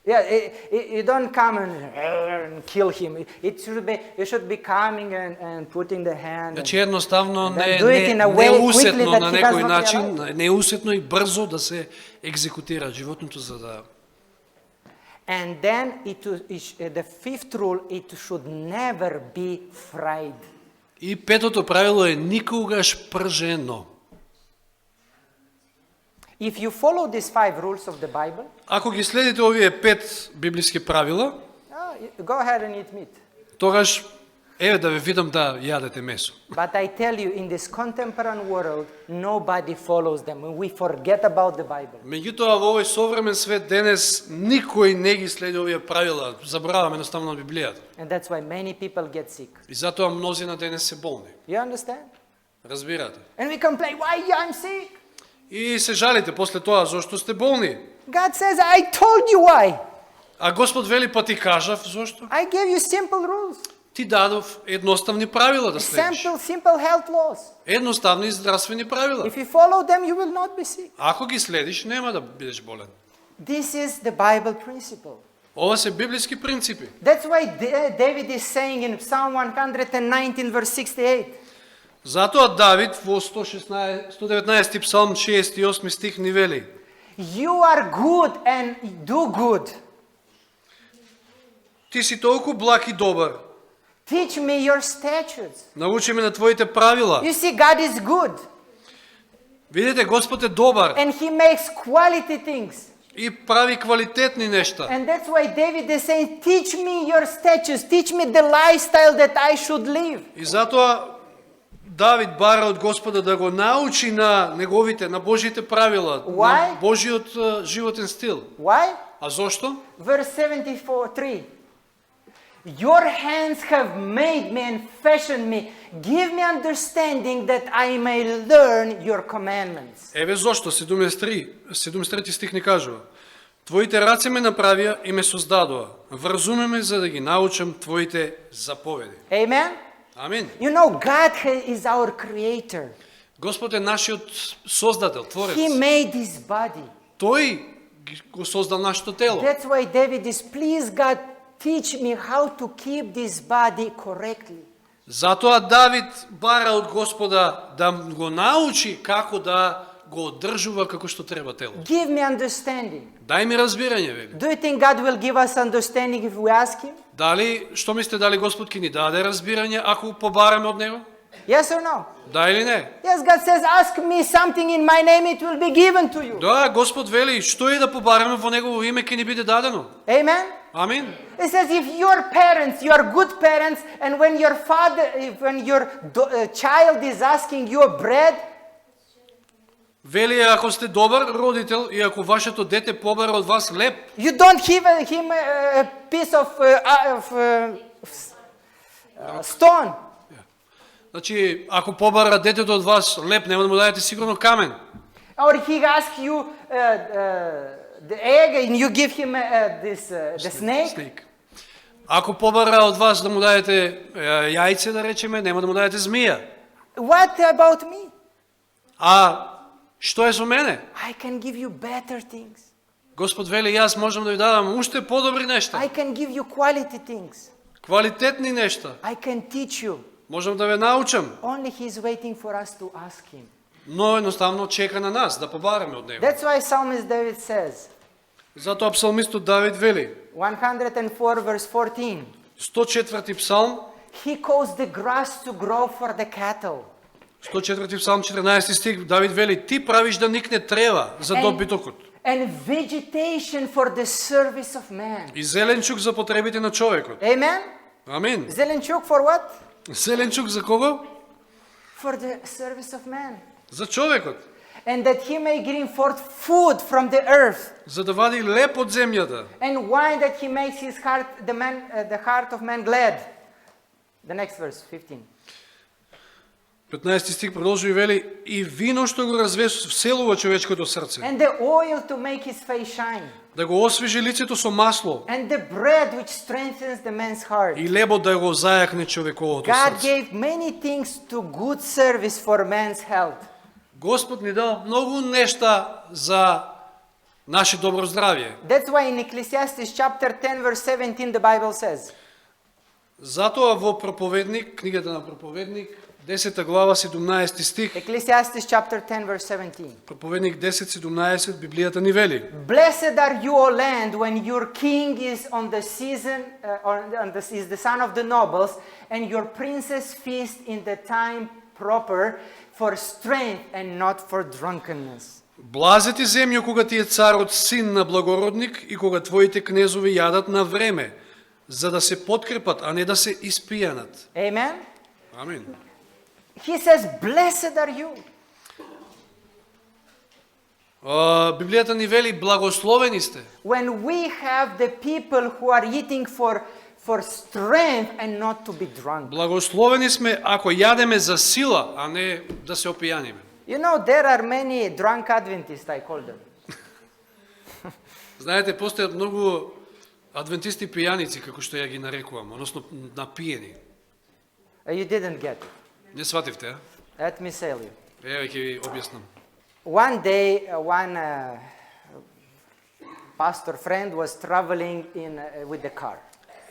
Yeah, you don't come and kill him. You should be coming and putting the hand. Значи едноставно do it in a way quickly неусетно that на he does некој not начин, realize. неусетно и брзо да се екзекутира животното за да. And then the 5th rule, it should never be fried. И петото правило е никогаш пржено. If you follow these 5 rules of the Bible, Ако ги следите овие 5 библиски правила, go ahead and eat meat. тогаш еве да ве видам да јадете месо. But I tell you, in this contemporary world, nobody follows them. We forget about the Bible. Меѓутоа во овој современ свет денес никој не ги следи овие правила, забораваме едноставно на Библијата. And that's why many people get sick. И затоа мнозина денес се болни. You understand? Разбирате? And we complain, why I'm sick? И се жалите после тоа зошто сте болни. God says, I told you why. А Господ вели па ти кажав зошто? I gave you simple rules. Ти дадов едноставни правила да следиш. Simple health laws. Едноставни здравствени правила. If you follow them, you will not be sick. Ако ги следиш, нема да бидеш болен. This is the Bible principle. Ова се библиски принципи. That's why David is saying in Psalm 119 verse 68. Затоа Давид во 119 псалм 6 и 8 стих ни вели: You are good and do good. Ти си толку благ и добар. Teach me your statutes. Научи ме на твоите правила. You see, God is good. Видите, Господ е добар And He makes quality things. и прави квалитетни нешта. And that's why David is saying, teach me your statutes. Teach me the lifestyle that I should live. И затоа Давид бара од Господа да го научи на неговите, на Божите правила, Why? на Божиот животен стил. Why? А зошто? Verse 74:3. Your hands have made me and fashioned me. Give me understanding that I may learn your commandments. Еве зошто 73 стих ни кажува: Твоите раце ме направија и ме создадоа. Вразуми ме за да ги научам твоите заповеди. Amen? Амин. You know, God is our creator. Господ е нашиот создател, творец. He made this body. Тој го создал нашето тело. That's why David is, please God, teach me how to keep this body correctly. Затоа Давид бара од Господа да го научи како да го одржува како што треба тело. Give me understanding. Дај ми разбирање, вели. Do you think God will give us understanding if we ask Him? Дали, што мислите, дали Господ ќе ни даде разбирање ако побараме од него? Yes or no? Да или не? Yes, God says, ask me something in my name, it will be given to you. Да, Господ вели, што е да побараме во негово име ќе ни биде дадено. Amen? Амин. It says, if your parents, you are good parents, and when your child is asking you bread, Вели, ако сте добар родител и ако вашето дете побара од вас леп, you don't give him a piece of stone. значи, ако побара детето од вас леп, нема да му дадете сигурно камен. Or he asks you the egg and you give him the snake. Снейк. Ако побара од вас да му дадете јајце, да речеме, нема да му дадете змија. What about me? А што е со мене? I can give you better things. Господ вели, јас можам да ви дадам уште подобри нешта, I can give you quality things. квалитетни нешта. I can teach you. Можам да ве научам, Only he's waiting for us to ask him. но едноставно чека на нас да побараме од него. That's why Psalmist David says, Затоа псалмистот Давид вели, 104 verse 14, 104 псалм, he caused the grass to grow for the cattle. 104 псалм 14 стих, Давид вели, ти правиш да никне трева за добитокот And vegetation for the service of man. и зеленчук за потребите на човекот. Amen? Амин. Zelenchuk for what? Зеленчук за кого? For the service of man. За човекот. And that he may bring forth food from the earth. За да вади леп од земјата. And wine that he makes his heart, the heart of man glad. The next verse, 15. 15 стих продолжува и вели, и вино што го развеселува човечкото срце, And the oil to make his face shine. да го освежи лицето со масло And the bread which strengthens the man's heart. и лебот да го зајакне човековото God срце. gave many things to good service for man's health. Господ ни дал многу нешта за наше добро здравје. That's why in Ecclesiastes chapter 10 verse 17 the Bible says, Затоа во проповедник, книгата на проповедник, 10 глава 17 стих, Ecclesiastes chapter 10 verse 17. проповедник 10:17, Библијата ни вели: Blessed are you, O land, when your king is on the season, is the son of the nobles, and your princes feast in the time proper for strength and not for drunkenness. Блазети земјо кога ти е царот син на благородник и кога твоите кнезови јадат на време, за да се подкрепат, а не да се испијанат. Amen? Амин. He says, blessed are you. Библијата ни вели благословени сте. When we have the people who are eating for strength and not to be drunk. Благословени сме ако јадеме за сила, а не да се опијаниме. You know, there are many drunk Adventists, I call them. Знаете, постојат многу адвентисти пијаници, како што ја ги нарекувам, односно напиени. You didn't get it. Не свативте, а? Let me tell you. Еве ќе ви објаснам. One day, one pastor friend was traveling with the car.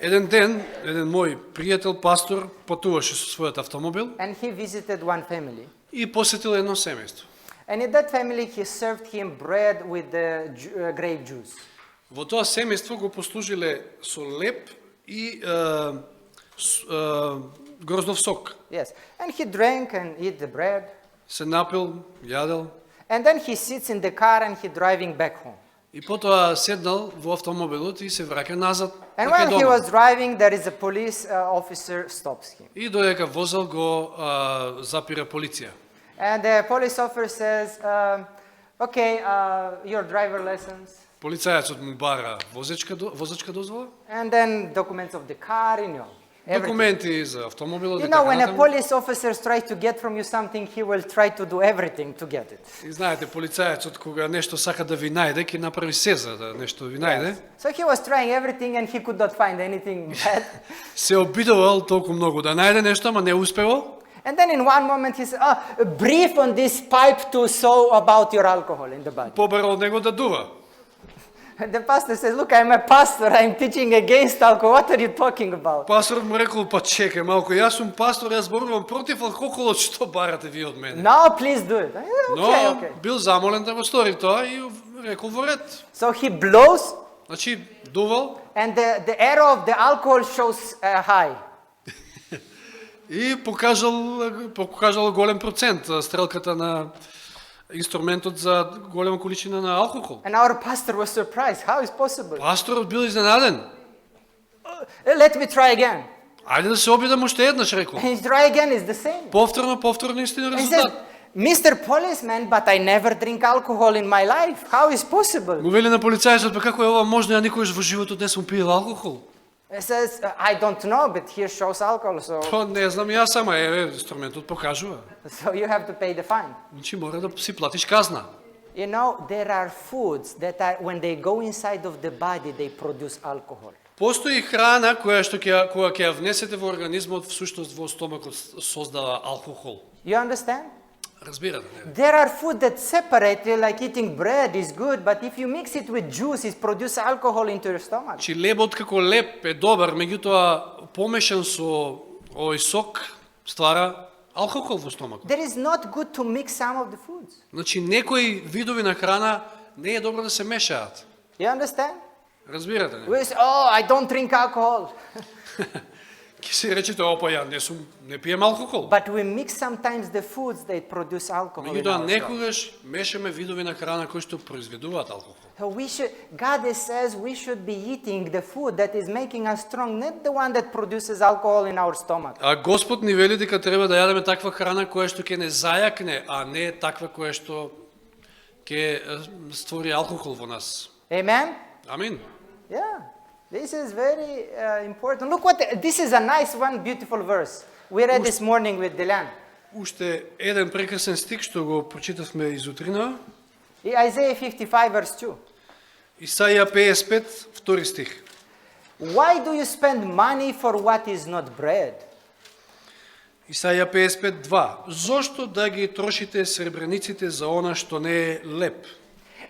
Еден ден, еден мој пријател, пастор, патуваше со својот автомобил And he visited one family. и посетил едно семејство. And in that family, he served him bread with the grape juice. Во тоа семејство го послужиле со леп и гроздов сок. Yes. And he drank and eat the bread. Се напил, јадел And then he sits in the car and he driving back home. и потоа седнал во автомобилот и се враќа назад And кај when he дома. was driving, there is a police officer stops him. И додека возел го запира полиција. And the police officer says, okay, your driver license. Полицајецот му бара возачка дозвола, And then documents of the car, everything. документи за автомобилот. You know, when a police officer tries to get from you something, he will try to do everything to get it. И знаете, полицајецот кога нешто сака да ви најде, ќе направи се за да нешто ви најде. So he was trying everything and he could not find anything bad. Се обидувал толку многу да најде нешто, ама не успевал. And then in one moment he said, brief on this pipe to show about your alcohol in the body. Побара од него да дува. The pastor says, look, I'm a pastor, I'm teaching against alcohol, what are you talking about? Пасторот му рекол, па чекај малку, јас сум пастор, јас зборувам против алкохолот, што барате ви од мене? No, please do it. Но Okay. бил замолен да го стори тоа и рекол во ред. So he blows Значи, дувал and the arrow of the alcohol shows high. и покажал голем процент стрелката на инструментот за голема количина на алкохол. And our pastor was surprised. How is possible? Пасторот бил изненаден. Let me try again. Ајде да се обидам уште еднаш, рекол. And he try again, it's the same. Повторно истина And he says, резултат. Mr. Policeman, but I never drink alcohol in my life. How is possible? Му вели на полицајецот, па како е ова можно, ја никогаш во животот не сум пиел алкохол. He says, I don't know, but here shows alcohol, so Па не знам јас сама, инструментот покажува. you have to pay the fine. Значи мора да си платиш казна. You know, there are foods that are, when they go inside of the body, they produce alcohol. Постои храна кога ќе ја внесете во организмот, всушност во стомакот создава алкохол. You understand? Разбирате, не? There are food that separate, like eating bread is good, but if you mix it with juice, it produces alcohol into your stomach. Чи лебот како леб е добар, меѓутоа помешан со овој сок ствара алкохол во стомакот. There is not good to mix some of the foods. Значи некои видови на храна не е добро да се мешаат. You understand? Разбирате, не? We say, oh, I don't drink alcohol. Ке се речете, опа, ја не пием алкохол. But we mix sometimes the foods that produce alcohol. in Меѓутоа our stomach. некогаш мешаме видови на храна кои што произведуваат алкохол. So God says we should be eating the food that is making us strong, not the one that produces alcohol in our stomach. А Господ ни вели дека треба да јадеме таква храна која што ќе не зајакне, а не таква која што ќе створи алкохол во нас. Amen? Амин. Yeah. This is very important. Look this is a nice one, beautiful verse. We read this morning with Dylan. Уште еден прекрасен стих што го прочитавме изутрина. Isaiah 55 verse 2. Исаија 55, втори стих. Why do you spend money for what is not bread? Исаја 55, 2. Зошто да ги трошите сребрениците за она што не е леп?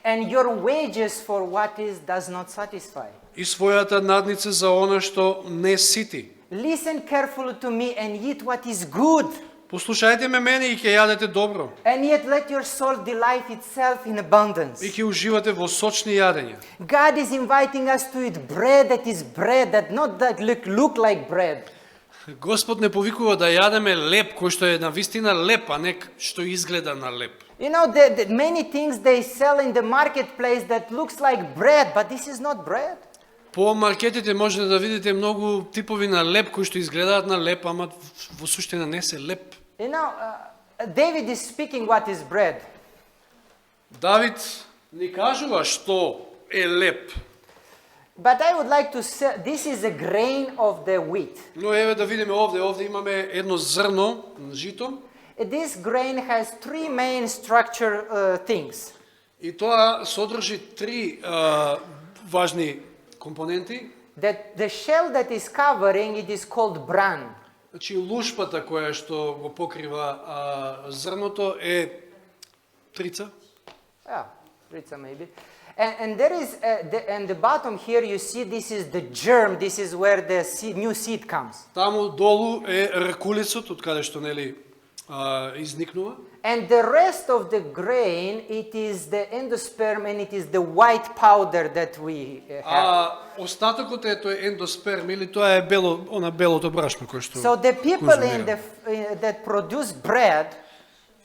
And your wages for what does not satisfy. И својата надница за она што не сити. Listen carefully to me and eat what is good. Послушајте ме мене и ќе јадете добро. And yet let your soul delight itself in abundance. И ќе уживате во сочни јадења. God is inviting us to eat bread that is bread, that not that look like bread. Господ не повикува да јадеме леп кој што е навистина леп, а не што изгледа на леп. You know, many things they sell in the marketplace that looks like bread, but this is not bread. По маркетите можете да видите многу типови на леп кои што изгледаат на леп, ама во суштина не се леп. You know, David is speaking what is bread. Давид ни кажува што е леп. But I would like to say, this is a grain of the wheat. Но еве да видиме овде имаме едно зрно, жито. This grain has three main structure things. И тоа содржи три важни компоненти. That the shell that is covering it is called bran. Значи лушпата која што го покрива зрното е трица. Yeah, triца maybe. And there is, and the bottom here you see this is the germ, this is where the new seed comes. Таму долу е ракулицот, од каде што нели изникнува. And the rest of the grain, it is the endosperm and it is the white powder that we have. Остатокот е тој ендосперм или тоа е белото брашно кое што. So the people that produce bread,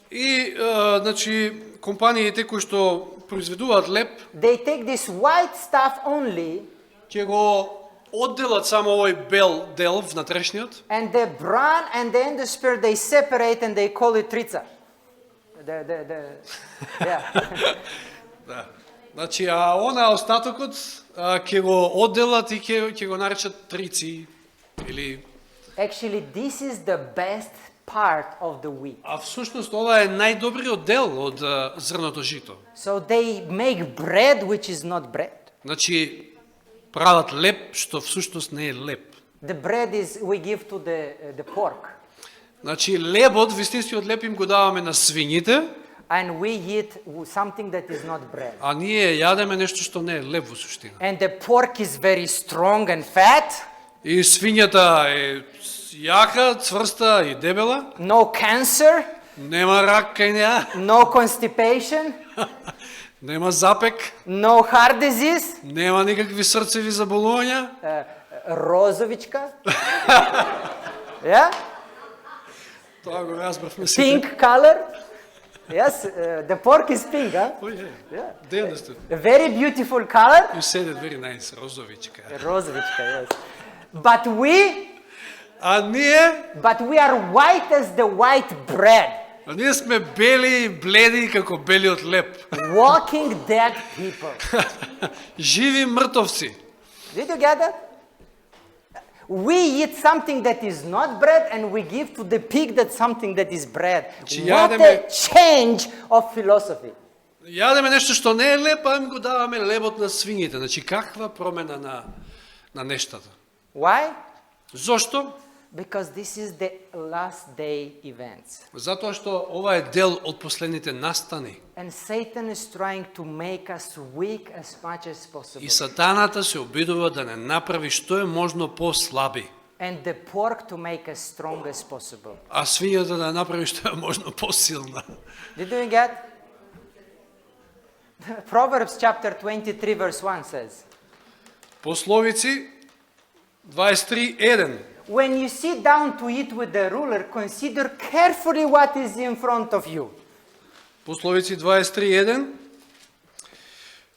и значи компаниите кои што произведуваат леп, they take this white stuff only, ќе го одделат само овој бел дел внатрешниот. and the bran and the endosperm they separate and they call it trica. Yeah. Да. Значи, она остатокот ќе го одделат и ќе го наречат трици или Actually, this is the best part of the wheat. А всушност ова е најдобриот дел од зрното жито. So they make bread which is not bread. Значи прават леп што всушност не е леп. The bread is we give to the pork. Значи лебот, вистинскиот леп им го даваме на свињите, And we eat something that is not bread. а ние јадеме нешто што не е леп во суштина. And the pork is very strong and fat. И свињата е јака, цврста и дебела, No cancer, нема рак кај неа, no constipation, нема запек, no heart disease. нема никакви срцеви заболувања. Розовичка. Yeah? Тоа го разбравме сите. Pink color. Yes, the pork is pink, huh? Oh, yeah. Yeah. They understood. A very beautiful color. You said it very nice, розовичка. Розовичка, yes. But we are white as the white bread. А ние сме бели, бледи како белиот леп. Walking dead people. Живи мртовци. Did you get that? We eat something that is not bread and we give to the pig that something that is bread. What a change of philosophy. јадеме нешто што не е леп, а им го даваме лебот на свињите. Значи, каква промена на нештата? Why? Зошто? Because this is the last day events. Затоа што ова е дел од последните настани. And Satan is trying to make us weak as much as possible. И сатаната се обидува да не направи што е можно послаби. And the pork to make as strong as possible. А свињата да направи што е можно посилна. Did you get? Proverbs chapter 23 verse 1 says, Пословици 23:1. when you sit down to eat with the ruler, consider carefully what is in front of you. Пословици 23:1.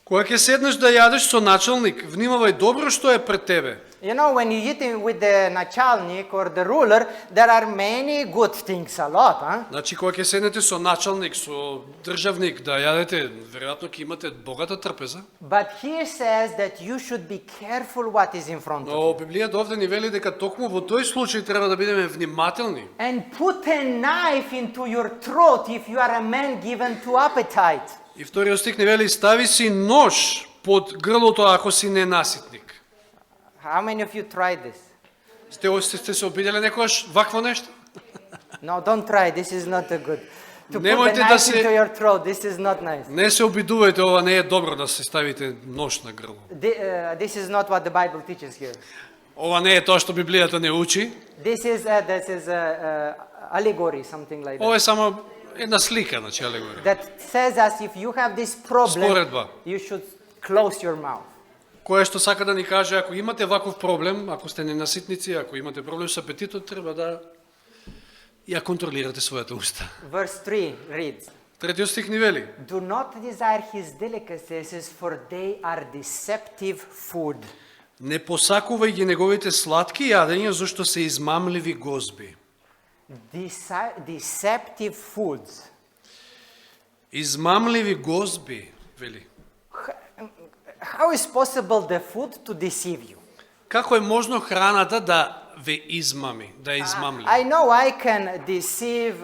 Кога ќе седнеш да јадеш со началник, внимавај добро што е пред тебе. You know, when you eat with the началник or the ruler, there are many good things, a lot, huh? Значи, кога ќе седнете со началник, со државник да јадете, веројатно ќе имате богата трпеза. But here says that you should be careful what is in front of Но you. Библијата овде ни вели дека токму во тој случај треба да бидеме внимателни. And put a knife into your throat if you are a man given to appetite. И вториот стих ни вели стави си нож под грлото ако си ненаситник. How many of you tried this? Сте се обидели некогаш вакво нешто? No, don't try. This is not a good. To put Немојте a да knife се- into your throat, this is not nice. Не се обидувајте, ова не е добро да се ставите нож на грло. This is not what the Bible teaches here. Ова не е тоа што Библијата не учи. This is allegory, something like Ова that. е само една слика, значи, алегорија. That says us if you have this problem, Споредба. you should close your mouth. Кое што сака да ни каже, ако имате ваков проблем, ако сте ненаситници, ако имате проблем со апетитот, треба да ја контролирате својата уста. Verse 3 reads, Третиот стих ни вели: do not desire his delicacies, for they are deceptive food. не посакувај ги неговите сладки јадења, зашто се измамливи гозби. Deceptive foods. Измамливи гозби, вели. How is possible the food to deceive you? Како е можно храната да ве измами, да ја измамли? I know I can deceive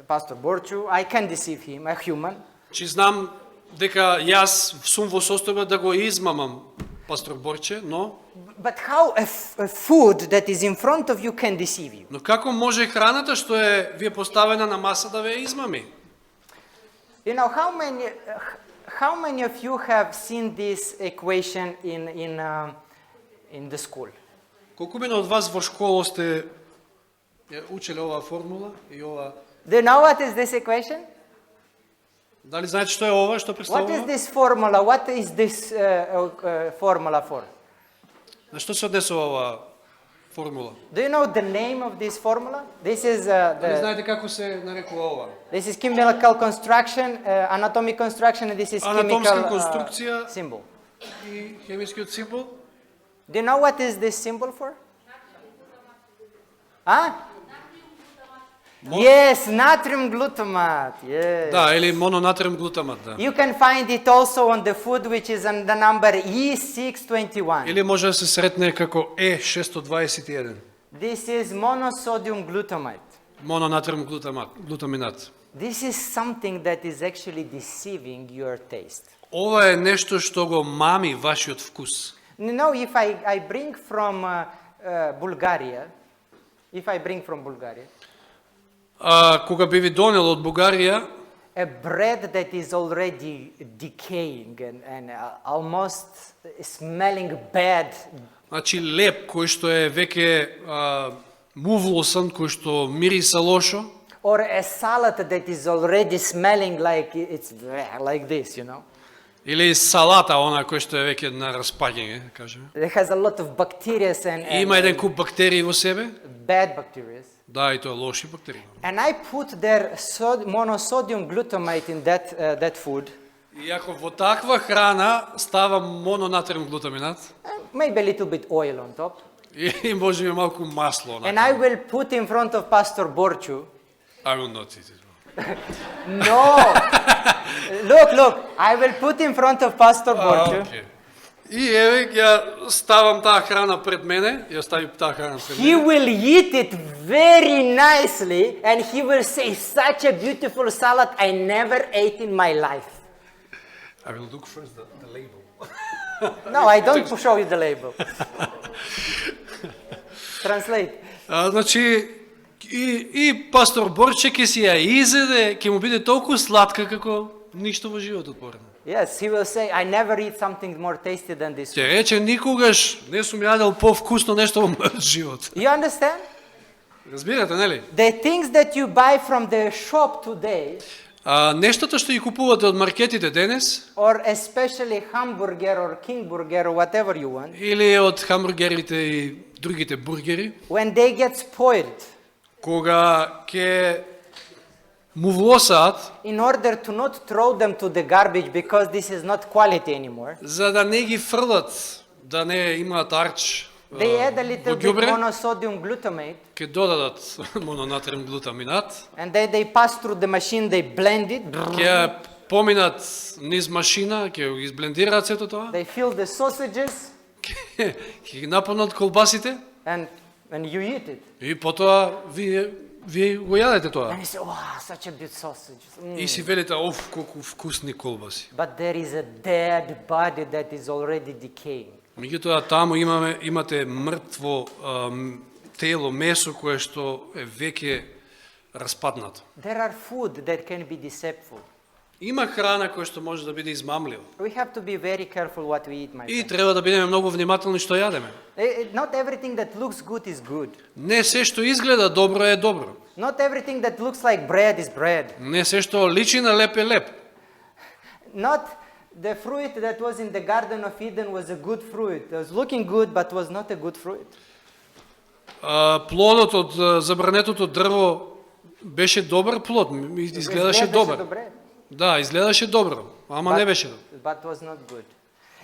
Pastor Borchu. I can deceive him, a human. Чи знам дека јас сум во состојба да го измамам пастор Борче, но But how a food that is in front of you can deceive you? како може храната што е ви е поставена на маса да ве измами? You know, how many of you have seen this equation in the school? Колку мина од вас во школа сте ја учеле оваа формула и ова? Do you know what is this equation? Дали знаете што е ова, што What is представува? this formula? What is this formula for? На што се однесува оваа формула? Do you know the name of this formula? This is Дали знаете како се нарекува ова? this is chemical construction, anatomic construction, and this is Анатомска chemical конструкција. symbol. И хемискиот символ? Do you know what is this symbol for? Huh? Yes, natrium glutamate. Yes. Да, или мононатриум глутамат, да. You can find it also on the food, which is on the number E621. Или може да се сретне како E621. This is monosodium glutamate. Мононатриум глутаминат. This is something that is actually deceiving your taste. Ова е нешто што го мами вашиот вкус. You know, if I bring from Bulgaria, Кога би ви донел од Бугарија, a bread that is already decaying and almost smelling bad, значи леп кој што е веќе мувлосан, кој што мириса лошо, or a salad that is already smelling like it's like this, you know. или салата, она кој што е веќе на распаѓање, да кажеме. It has a lot of bacteria И има еден куп бактерии во себе, bad bacteria. да, и тоа лоши бактерии. And I put their monosodium glutamate in that food, И ако во таква храна става мононатриум глутаминат, maybe a little bit oil on top, и може би малку масло, and I will put in front of Pastor Borchu. I will not eat it. No! Look, I will put in front of Pastor Borchu. Okay. И еве ја ставам таа храна пред мене, ја стави таа храна пред He мене. will eat it very nicely, and he will say, such a beautiful salad I never ate in my life. I will look first the label. No, I don't show you the label. Translate. Значи, и пастор Борче ќе си ја изеде, ќе му биде толку сладка како ништо во животот порано. Yes, he will say, I never eat something more tasty than this. Ќе рече, никогаш не сум јадел повкусно нешто во мојот живот. You understand? Разбирате, нели? The things that you buy from the shop today, Нештото што ги купувате од маркетите денес, or especially hamburger or king burger or whatever you want, или од хамбургерите и другите бургери, when they get spoiled, кога ќе му влосаат, in order to not throw them to the garbage because this is not quality anymore, за да не ги фрлат, да не имаат арч they add a little во bit ѓубре, monosodium glutamate, ќе додадат мононатрин глутаминат, and then they pass through the machine, they blend it, ќе поминат низ машина, ќе го изблендираат сето тоа, they fill the sausages, ќе ги наполнат колбасите and you eat it. и потоа вие го јадете тоа. And you say, wow, such a good sausage. И си велите, оф, колку вкусни колбаси. But there is a dead body that is already decaying. Меѓутоа таму имате мртво тело, месо кое што е веќе распаднато. There are food that can be deceitful. Има храна која што може да биде измамлива. We have to be very careful what we eat, my И friend. треба да бидеме многу внимателни што јадеме. Not everything that looks good is good. Не се што изгледа добро е добро. Not everything that looks like bread is bread. Не се што личи на леп е леп. Not the fruit that was in the Garden of Eden was a good fruit. It was looking good, but was not a good fruit. Плодот од забранетото дрво беше добар плод, изгледаше добар. Добре. Да, изгледаше добро, ама не беше добро. But was not good.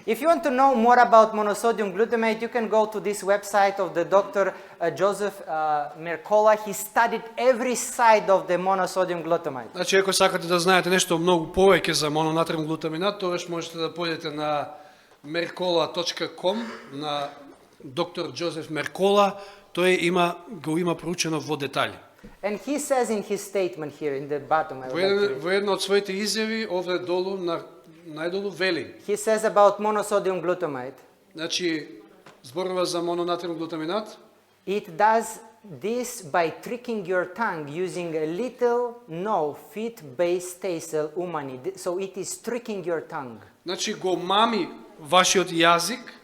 If you want to know more about monosodium glutamate, you can go to this website of the Dr. Joseph Mercola. He studied every side of the monosodium glutamate. Значи, ако сакате да знаете нешто многу повеќе за мононатрин глутаминат, тогаш можете да појдете на mercola.com, на доктор Джозеф Меркола. Тој го има проучено во детали. And he says in his statement here in the bottom, I would like to read. Во една од своите изјави, овде долу, најдолу вели. He says about monosodium glutamate, Значи, зборува за мононатрин глутаминат. it does this by tricking your tongue using a little fit-based tassel umani. So it is tricking your tongue. Значи, го мами вашиот јазик.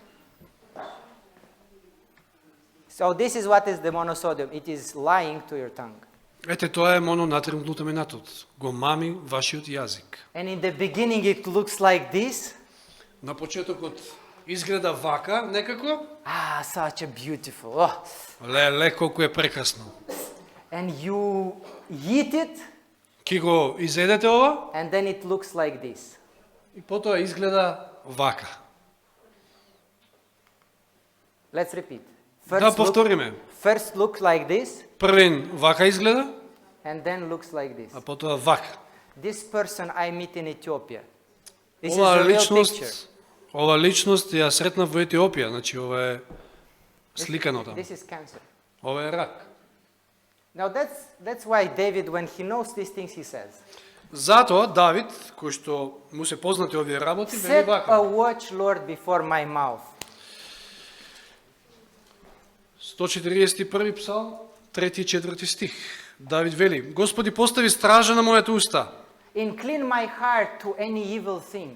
So this is what is the monosodium. It is lying to your tongue. Ете, тоа е мононатрин глутаминатот. Го мами вашиот јазик. And in the beginning it looks like this. На почетокот изгледа вака, некако. Ah, such a beautiful. Oh. Ле, колку е прекрасно. And you eat it, Ки го изедете ова, and then it looks like this. и потоа изгледа вака. Let's repeat. Да повториме. First looks like this, Првин вака изгледа, and then looks like this. а потоа вака. This person I meet in Ethiopia. This is Ова a real picture. личност ја сретнав во Етиопија, значи ова е сликано таму. This is cancer. Ова е рак. Now that's why David, when he knows these things, he says, Затоа Давид, кој што му се познати овие работи, вели set a вака. watch, Lord, before my mouth. 141 псалм, 3 и 4 стих. Давид вели: Господи, постави стража на моите уста. Incline my heart to any evil thing.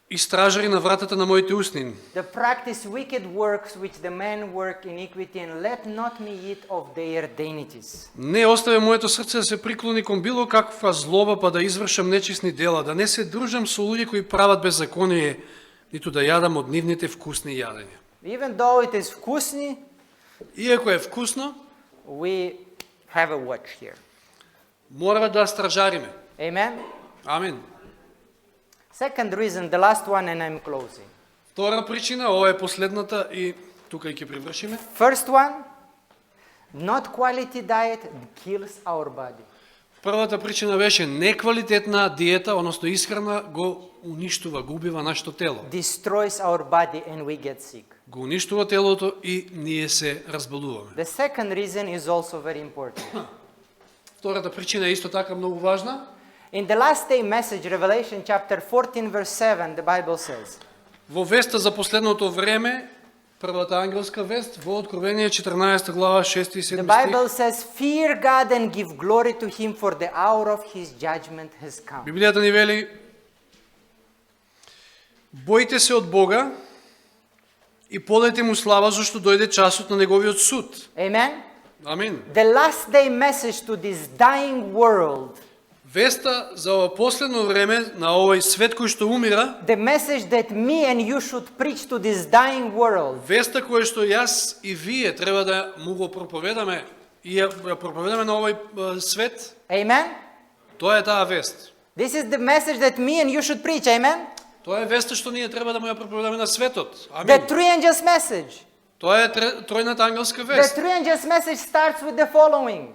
И стражари на вратата на моите устни. The practice wicked works which the men work iniquity, and let not me eat of their dainties. Не остави моето срце да се приклони кон било каква злоба, па да извршам нечисни дела, да не се дружам со луѓе кои прават беззаконие, ниту да јадам од нивните вкусни јадења. Even though it is вкусни, Иако е вкусно, we have a watch here. мора да стражариме. Amen? Амин. Second reason, the last one, and I'm closing. Втора причина, ова е последната и тука ќе привршиме. First one, not quality diet kills our body. Првата причина беше неквалитетна диета, односно исхрана го уништува, го убива нашето тело. Destroys our body and we get sick. го уништува телото и ние се разболуваме. The second reason is also very important. Втората причина е исто така многу важна. In the last day message, Revelation chapter 14, verse 7, the Bible says, Во веста за последното време, првата ангелска вест, во Откровение 14 глава 6 и 7 the стих, Bible says, fear God and give glory to Him, for the hour of His judgment has come. Библијата ни вели: бојте се од Бога и подете му слава, зашто дојде часот на неговиот суд. Amen? Амин. The last day message to this dying world, Веста за ова последно време на овој свет кој што умира, the message that me and you should preach to this dying world, веста која што јас и вие треба да му го проповедаме и ја проповедаме на овој свет, amen? тоа е таа вест. This is the message that me and you should preach, amen? Тоа е веста што ние треба да му ја проповедаме на светот. The Амин. three angels message. Тоа е тројната ангелска The вест. three angels message starts with the following.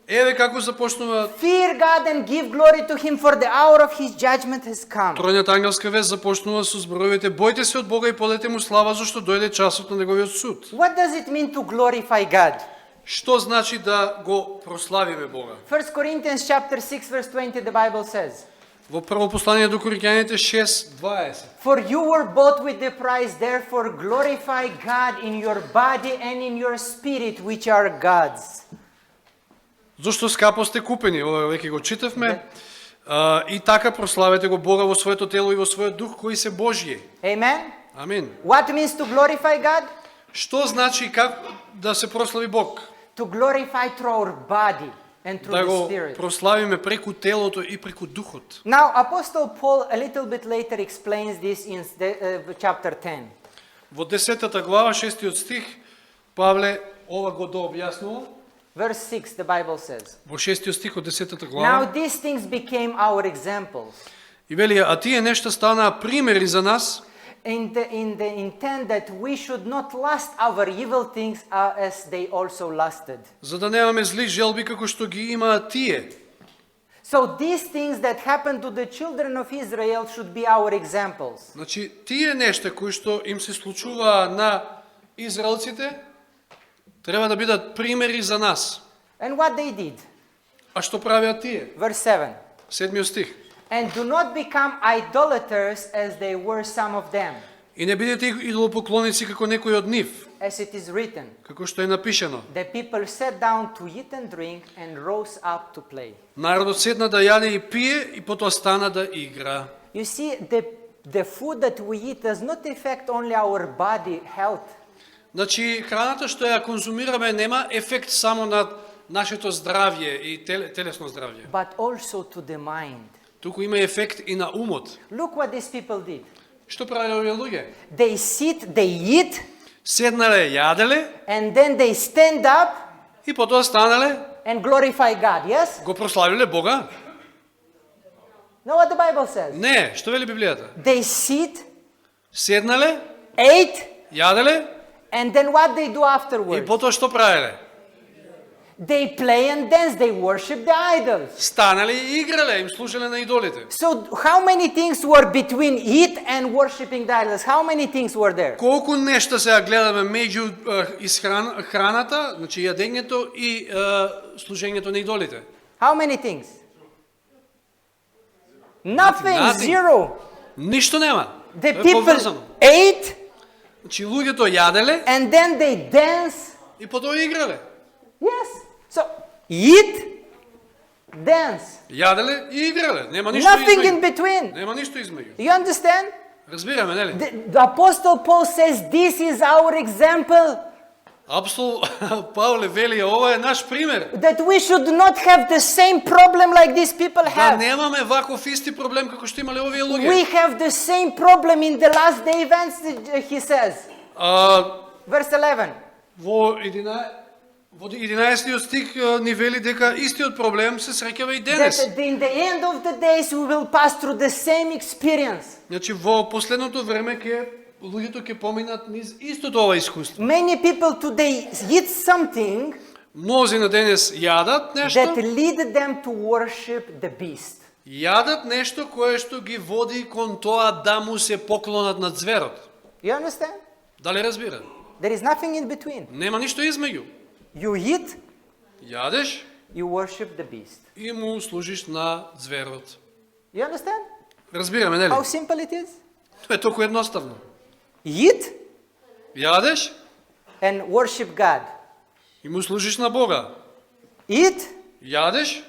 Еве како започнува Fear God and give glory to Him, for the hour of His judgment has come. тројната ангелска вест започнува со зборовите: бојте се од Бога и подете му слава, зашто дојде часот на неговиот суд. What does it mean to glorify God? Што значи да го прославиме Бога? 1 Corinthians chapter 6 verse 20, the Bible says, Во прво послание до Коринќаните 6:20. for you were bought with the price, therefore glorify God in your body and in your spirit, which are God's. Зошто скапо сте купени, ова веќе го читавме, и така прославете го Бога во своето тело и во својот дух, кои се Божји. Amen? Амин. What means to glorify God? Што значи как да се прослави Бог? To glorify through our body and through Да the го Spirit. прославиме преку телото и преку духот. Now, Apostle Paul a little bit later explains this in chapter 10. Во 10 глава, 6 стих, Павле ова го дообјаснува. Verse 6, the Bible says, Во 6 стих од 10 now глава. these things became our examples, И вели: а тие нешта станаа примери за нас, in the intent that we should not lust our evil things as they also lusted. за да немаме зли желби како што ги имаат тие. So these things that happened to the children of Israel should be our examples. Значи, тие нешта кои што им се случуваа на израелците, треба да бидат примери за нас. And what they did. А што правеат тие? Verse 7. 7 стих. And do not become idolaters as they were some of them, И не бидете идолопоклоници како некој од нив, as it is written. како што е напишено. The people sat down to eat and drink and rose up to play. Народот седна да јаде и пие и потоа стана да игра. You see, the food that we eat does not affect only our body health, Значи, храната што ја конзумираме нема ефект само на нашето здравје и телесно здравје. but also to the mind. Туку има ефект и на умот. Look what these people did. Што правеле овие луѓе? They sit, they eat, Седнале, јаделе and then they stand up и потоа станале, and glorify God. Yes? го прославиле Бога. Know what the Bible says? Не, што вели Библијата? They sit, Седнале, ate, јаделе and then what they do и afterwards? потоа што правеле? They play and dance, they worship the idols. Станале и играле, им служеле на идолите. So how many things were between eat and worshiping the idols? How many things were there? Колку нешта сега гледаме меѓу храната, значи јадењето и служењето на идолите? How many things? Nothing, Nothing. zero. Ништо нема. The Тоа е people поврзано. ate Значи луѓето јаделе and then they dance. и потоа играле. Yes. So eat, dance. Јаделе и играле. Нема ништо Nothing in измеѓу. between. Нема ништо измеѓу. You understand? Разбираме, нели? The Apostle Paul says this is our example, Апостол Павле вели, ова е наш пример. that we should not have the same problem like these people Да have. немаме ваков исти проблем како што имале овие We луѓе. have the same problem in the last day events, he says. Verse 11. Во 11 стих ни вели дека истиот проблем се среќава и денес. That in the end of the days we will pass through the same experience. Значи во последното време луѓето ќе поминат низ истото ова искуство. Many people today eat something Мнози на денес јадат that нешто, lead them to worship the beast. јадат нешто кое што ги води кон тоа да му се поклонат на зверот. You understand? Дали разбира? There is nothing in between. Нема ништо измеѓу. You eat, Јадеш you worship the beast. и му служиш на зверот. You understand Разбираме, нели? how simple it is? Тоа е толку едноставно. Eat Јадеш and worship God. и му служиш на Бога. Eat, Јадеш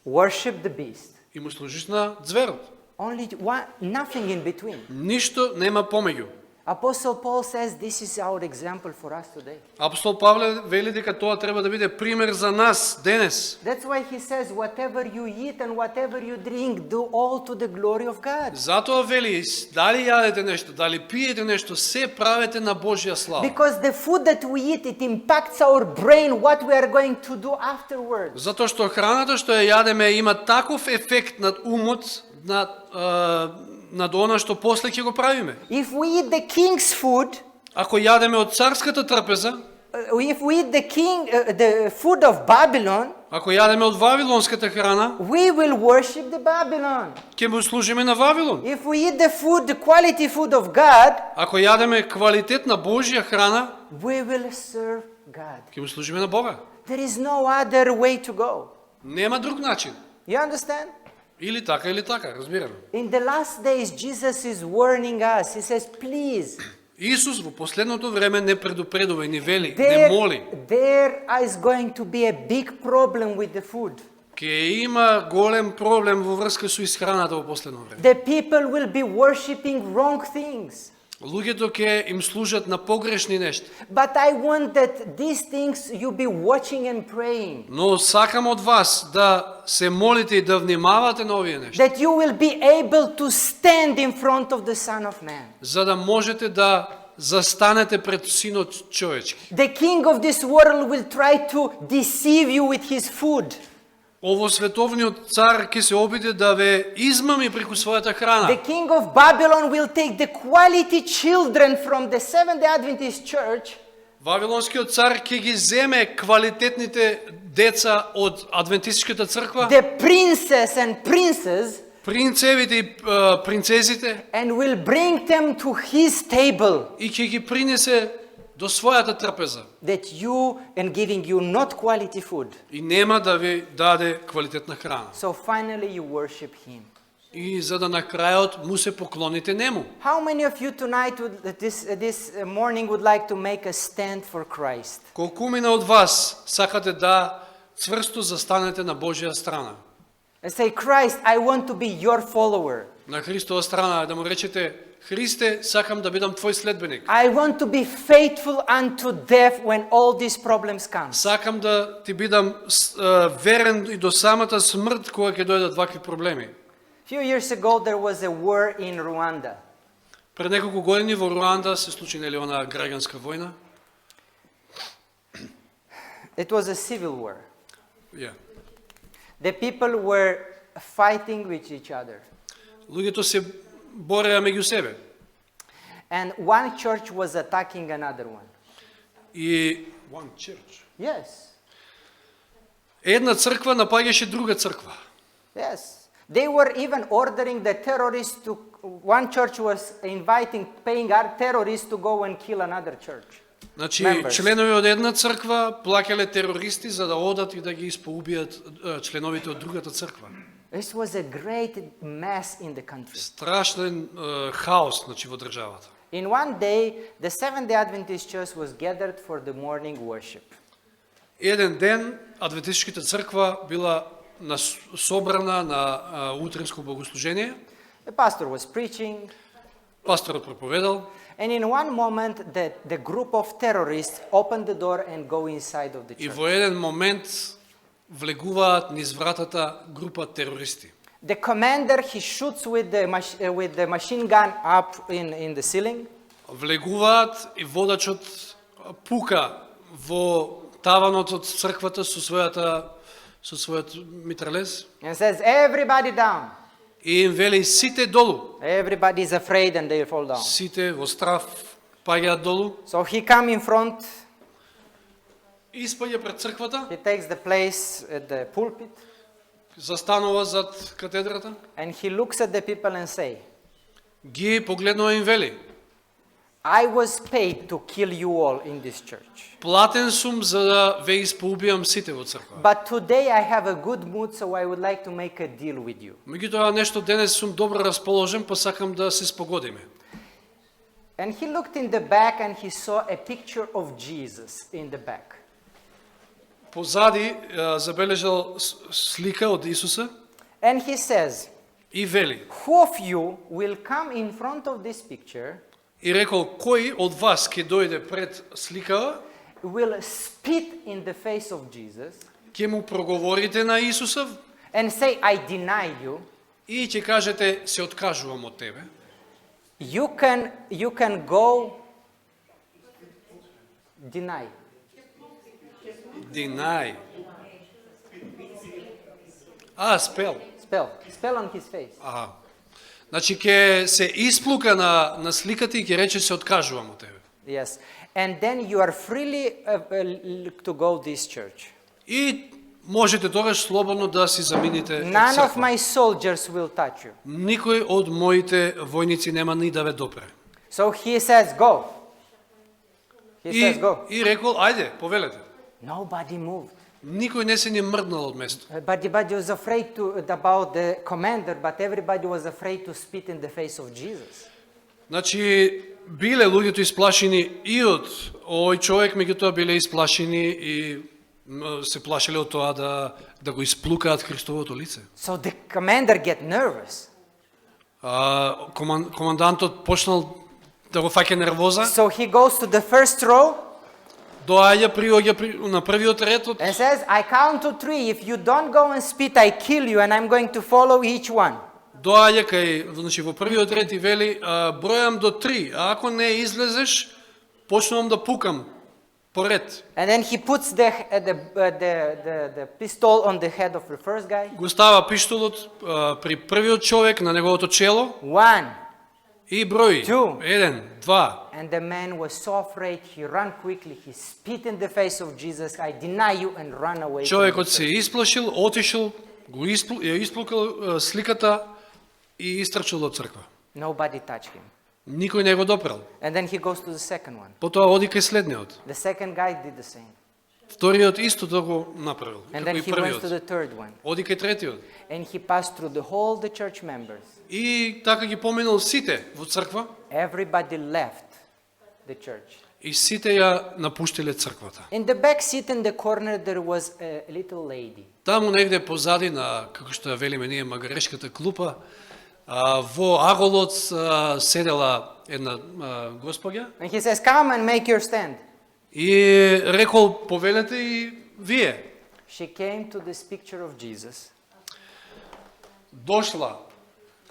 worship the beast. и му служиш на зверот. Only one, nothing in between. Ништо нема помеѓу. Apostle Paul says this is our example for us today. Апостол Павле вели дека тоа треба да биде пример за нас денес. That's why he says, whatever you eat and whatever you drink, do all to the glory of God. Затоа вели, дали јадете нешто, дали пиете нешто, се правете на Божја слава. Because the food that we eat, it impacts our brain, what we are going to do afterwards. Затоа што храната што ја јадеме има таков ефект над умот, над она што после ќе го правиме. If we eat the king's food, Ако јадеме од царската трпеза, if we eat the food of Babylon, ако јадеме од вавилонската храна, we will worship the Babylon. ќе му служиме на Вавилон. If we eat the quality food of God, Ако јадеме квалитетна Божја храна, we will serve God. ќе му служиме на Бога. There is no other way to go. Нема друг начин. You understand? Или така, разбираме. In the last days, Jesus is warning us. He says, please, Исус во последното време не предупредува и ни вели, не моли. there is going to be a big problem with the food. Ке има голем проблем во врска со исхраната во последно време. The people will be worshiping wrong things. Луѓето ќе им служат на погрешни нешта. But I want that these things you be watching and praying. Но сакам од вас да се молите и да внимавате на овие нешта, That you will be able to stand in front of the Son of Man. за да можете да застанете пред Синот човечки. The king of this world will try to deceive you with his food. Ово световниот цар ќе се обиде да ве измами преку својата храна. The king of Babylon will take the quality children from the Seventh-day Adventist church Вавилонскиот цар ќе ги земе квалитетните деца од адвентистичката црква, the princess and princes, принцевите и принцезите, and will bring them to his table. и ќе ги принесе до својата трпеза. That you and giving you not quality food. И нема да ви даде квалитетна храна. So finally you worship him. И за да на крајот му се поклоните нему. How many of you tonight this morning would like to make a stand for Christ? Колкумина од вас сакате да цврсто застанете на Божја страна? And say, Christ, I want to be your follower. На Христова страна да му речете: Христе, сакам да бидам твој следбеник. I want to be faithful unto death when all these problems come. Сакам да ти бидам верен и до самата смрт кога ќе дојдат вакви проблеми. Few years ago there was a war in Rwanda. Пред неколку години во Руанда се случи нели она граѓанска војна. It was a civil war. Yeah. The people were fighting with each other. Луѓето се бореа меѓу себе. And one church was attacking another one. И one church. Yes. Една црква напаѓаше друга црква. Yes. They were even ordering the terrorists to, one church was paying our terrorists to go and kill another church. Значи, Members. членови од една црква плаќале терористи за да одат и да ги испоубијат членовите од другата црква. This was a great mess in the country. Страшен хаос, значи, во државата. In one day, the Seventh-day Adventist church was gathered for the morning worship. Еден ден адвентистичката црква била собрана на утринско богослужение. The pastor was preaching, Пасторот проповедал. and in one moment, the group of terrorists opened the door and go inside of the И church. во еден момент влегуваат низ вратата група терористи. The commander, he shoots with the machine gun up in the ceiling. Влегуваат и водачот пука во таванот од црквата со својот митралез And says, everybody down. и им вели: сите долу. Everybody is afraid and they fall down. Сите во страв паѓаат долу. So he come in front, Испаѓа пред црквата, he takes the place at the pulpit, застанува зад катедрата, and he looks at the people and say, ги погледнува и им вели: I was paid to kill you all in this church. Платен сум за да ве испоубијам сите во црква. But today I have a good mood, so I would like to make a deal with you. Меѓутоа нешто денес сум добро расположен, па сакам да се спогодиме. And he looked in the back and he saw a picture of Jesus in the back. Позади забележал слика од Исуса And he says, и вели. who of you will come in front of this picture, И рекол, кој од вас ќе дојде пред сликава, will spit in the face of Jesus ќе му проговорите на Исуса and say, I deny you. и ќе кажете, се откажувам од тебе. You can go deny. Deny. Spell on his face. Аха. Значи ќе се исплука на сликата и ќе рече се откажувам од тебе. Yes. And then you are freely to go this church. И можете тогаш слободно да си замините None of црква. my soldiers will touch you. Никој од моите војници нема ни да ве допре. So he says, go. He says, go. И рекол, ајде, повелете. Nobody moved. Никој не се ни мрднал од место. But everybody was afraid about the commander, but everybody was afraid to spit in the face of Jesus. Значи, биле луѓето исплашени и од овој човек, меѓутоа биле исплашени и се плашеле од тоа да го исплукаат Христовото лице. So the commander get nervous. Командантот почнал да го фаќа нервоза. So he goes to the first row Приоѓа на првиот ред and says, I count to 3. If you don't go and spit, I kill you, and I'm going to follow each one. доаѓа кај, значи во првиот ред и вели, бројам до 3, а ако не излезеш, почнувам да пукам по ред. And then he puts the pistol on the head of the first guy. Го става пиштолот при првиот човек на неговото чело 1. и брои. Two. 1, 2. And the man was so afraid, he ran quickly, he spit in the face of Jesus, I deny you, and ran away. Човекот се исплашил, отишел, ја исплукал сликата и истрчал од црква. Nobody touched him. Никој не го допрел. And then he goes to the second one. Потоа оди кај следниот. The second guy did the same. Вториот истото го направил, And како then и he went to the првиот. third one. Оди кај третиот. And he passed through the whole the church members. И така ги поминал сите во црква Everybody left the church. и сите ја напуштиле црквата. In the back seat in the corner there was a little lady. Таму негде позади на, како што ја велиме ние, магарешката клупа, во аголот седела една госпоѓа And he says, come and make your stand. и рекол, повелете и вие. She came to this picture of Jesus. Дошла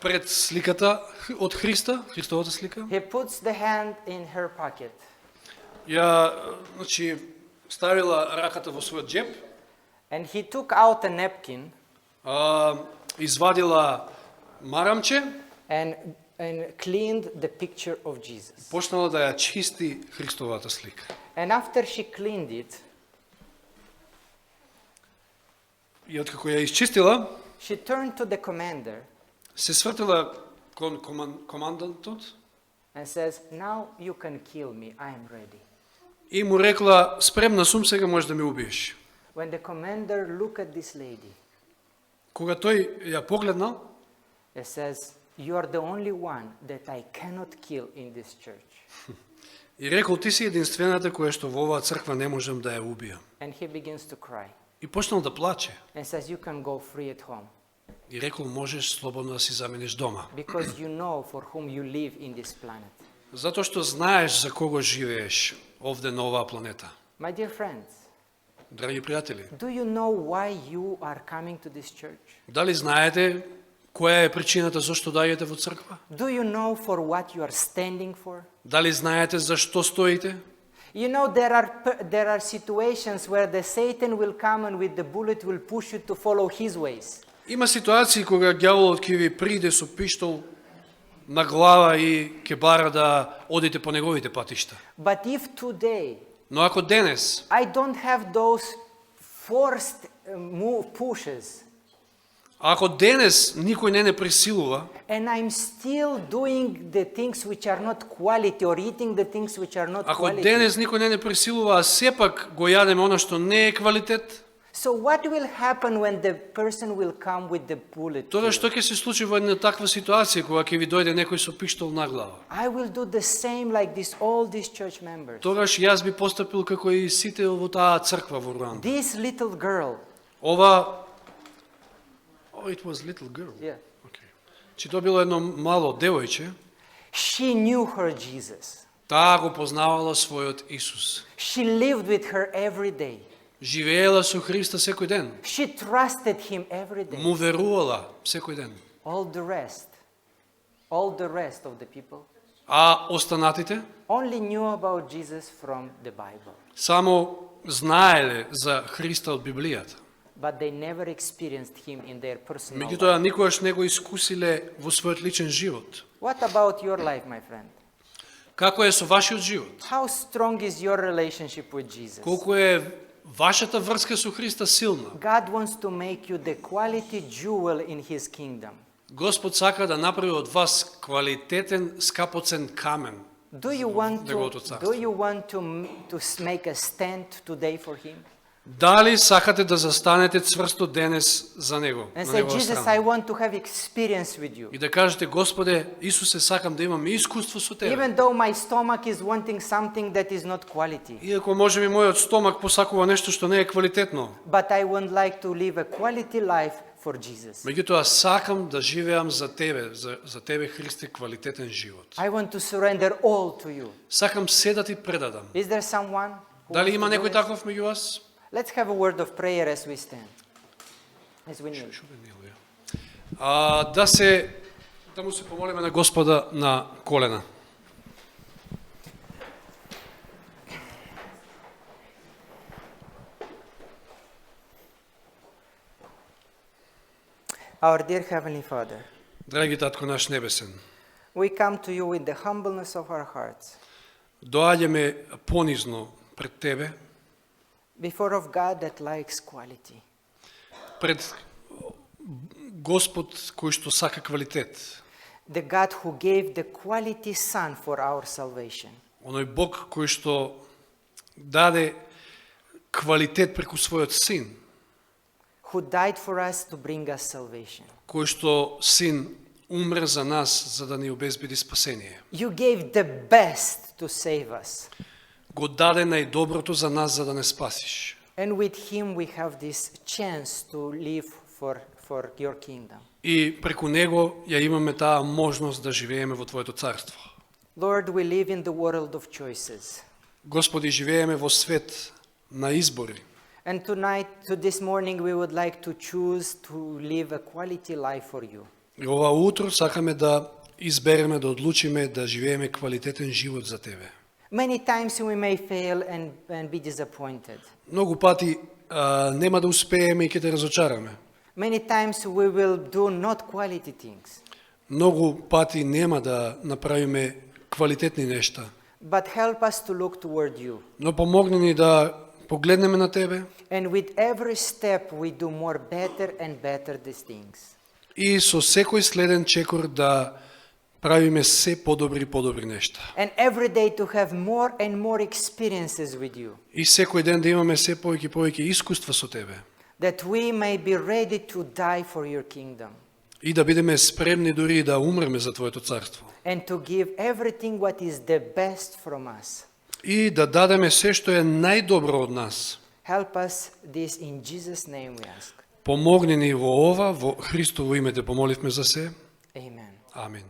пред сликата од Христа, Христовата слика. He puts the hand in her pocket. Ја, значи, ставила раката во својот џеп, And he took out a napkin извадила марамче, and cleaned the picture of Jesus. почнала да ја чисти Христовата слика. And after she cleaned it, И откако ја исчистила, she turned to the commander се свртила кон командантот and says, now you can kill me, I am ready. и му рекла, спремна сум, сега можеш да ме убиеш. When the commander looked at this lady, Кога тој ја погледнал, he says, you are the only one that I cannot kill in this church. и рекол, ти си единствената која што во оваа црква не можам да ја убијам. And he begins to cry И почнал да плаче. and says, you can go free at home И рекол, можеш слободно да си замениш дома. because you know for whom you live in this planet. Затоа што знаеш за кого живееш овде на оваа планета. My dear friends, Драги пријатели, do you know why you are coming to this church? дали знаете која е причината зашто доаѓате во црква? Do you know for what you are standing for? Дали знаете за што стоите? You know, there are situations where the Satan will come and with the bullet will push you to follow his ways. Има ситуации кога ѓаволот ќе ви приде со пиштол на глава и ќе бара да одите по неговите патишта. But if today Но ако денес I don't have those forced pushes, Ако денес никој не присилува, and I'm still doing the things which are not quality or eating the things which are not ако quality. денес никој не присилува, а сепак го јадеме она што не е квалитет, So what will happen when the person will come with the bullet? тогаш tool? што ќе се случи во една таква ситуација кога ќе ви дојде некој со пиштол на глава? I will do the same like all these church members. Тогаш јас би постапил како и сите во таа црква во Руанда. This little girl, Ова Oh, it was little girl. yeah, Okay. Чи тоа било едно мало девојче, she knew her Jesus. таа го познавала својот Исус. She lived with her every day. Живеела со Христа секој ден. She trusted him every day. Му верувала секој ден. All the rest of the people А останатите only knew about Jesus from the Bible, само знаеле за Христа од Библијата. but they never experienced him in their personal life. Меѓутоа никогаш не го искусиле во својот личен живот. What about your life, my friend? Како е со вашиот живот? How strong is your relationship with Jesus? Колку е вашата врска со Христа силна? God wants to make you the quality jewel in his kingdom. Господ сака да направи од вас квалитетен, скапоцен камен. Do you want Неговото to царство. make a stand today for him? Дали сакате да застанете цврсто денес за него, And на say, негова Jesus, страна? I want to have experience with you. И да кажете, Господе, Исусе, сакам да имам искуство со тебе. Even though my stomach is wanting something that is not quality. Иако може би мојот стомак посакува нешто што не е квалитетно, But I would like to live a quality life for Jesus. меѓутоа сакам да живеам за тебе, за тебе, Христе, квалитетен живот. I want to surrender all to you. Сакам се да ти предадам. Is there someone who Дали wants има to do некој it? таков меѓу вас? Let's have a word of prayer as we stand. As we kneel. Да му се помолиме на Господа на колена. Our dear Heavenly Father, Драги Татко наш небесен, we come to you with the humbleness of our hearts, доаѓаме понизно пред тебе, before of God that likes quality. пред Господ кој што сака квалитет. The God who gave the quality Son for our salvation. Оној Бог кој што даде квалитет преку својот син, Who died for us to bring us salvation. кој што син умре за нас за да ни обезбеди спасение. You gave the best to save us. Го даде најдоброто за нас за да не спасиш. And with him we have this chance to live for your kingdom. И преку него ја имаме таа можност да живееме во твоето царство. Lord, we live in the world of choices. Господи, живееме во свет на избори. And this morning, we would like to choose to live a quality life for you. И ова утро сакаме да избереме, да одлучиме да живееме квалитетен живот за тебе. Many times we may fail and be disappointed. Многу пати нема да успееме и ќе те разочараме. Many times we will do not quality things. Многу пати нема да направиме квалитетни нешта. But help us to look toward you. Но помогни ни да погледнеме на тебе And with every step we do more better and better these things. и со секој следен чекор да правиме се подобри и подобри нешта. And every day to have more and more experiences with you. И секој ден да имаме се повеќе и повеќе искуства со тебе. That we may be ready to die for your kingdom. И да бидеме спремни дури и да умреме за твоето царство. And to give everything what is the best from us. И да дадеме се што е најдобро од нас. Help us this in Jesus' name we ask. Помогни ни во ова, во Христово име те помоливме за се. Amen. Амин.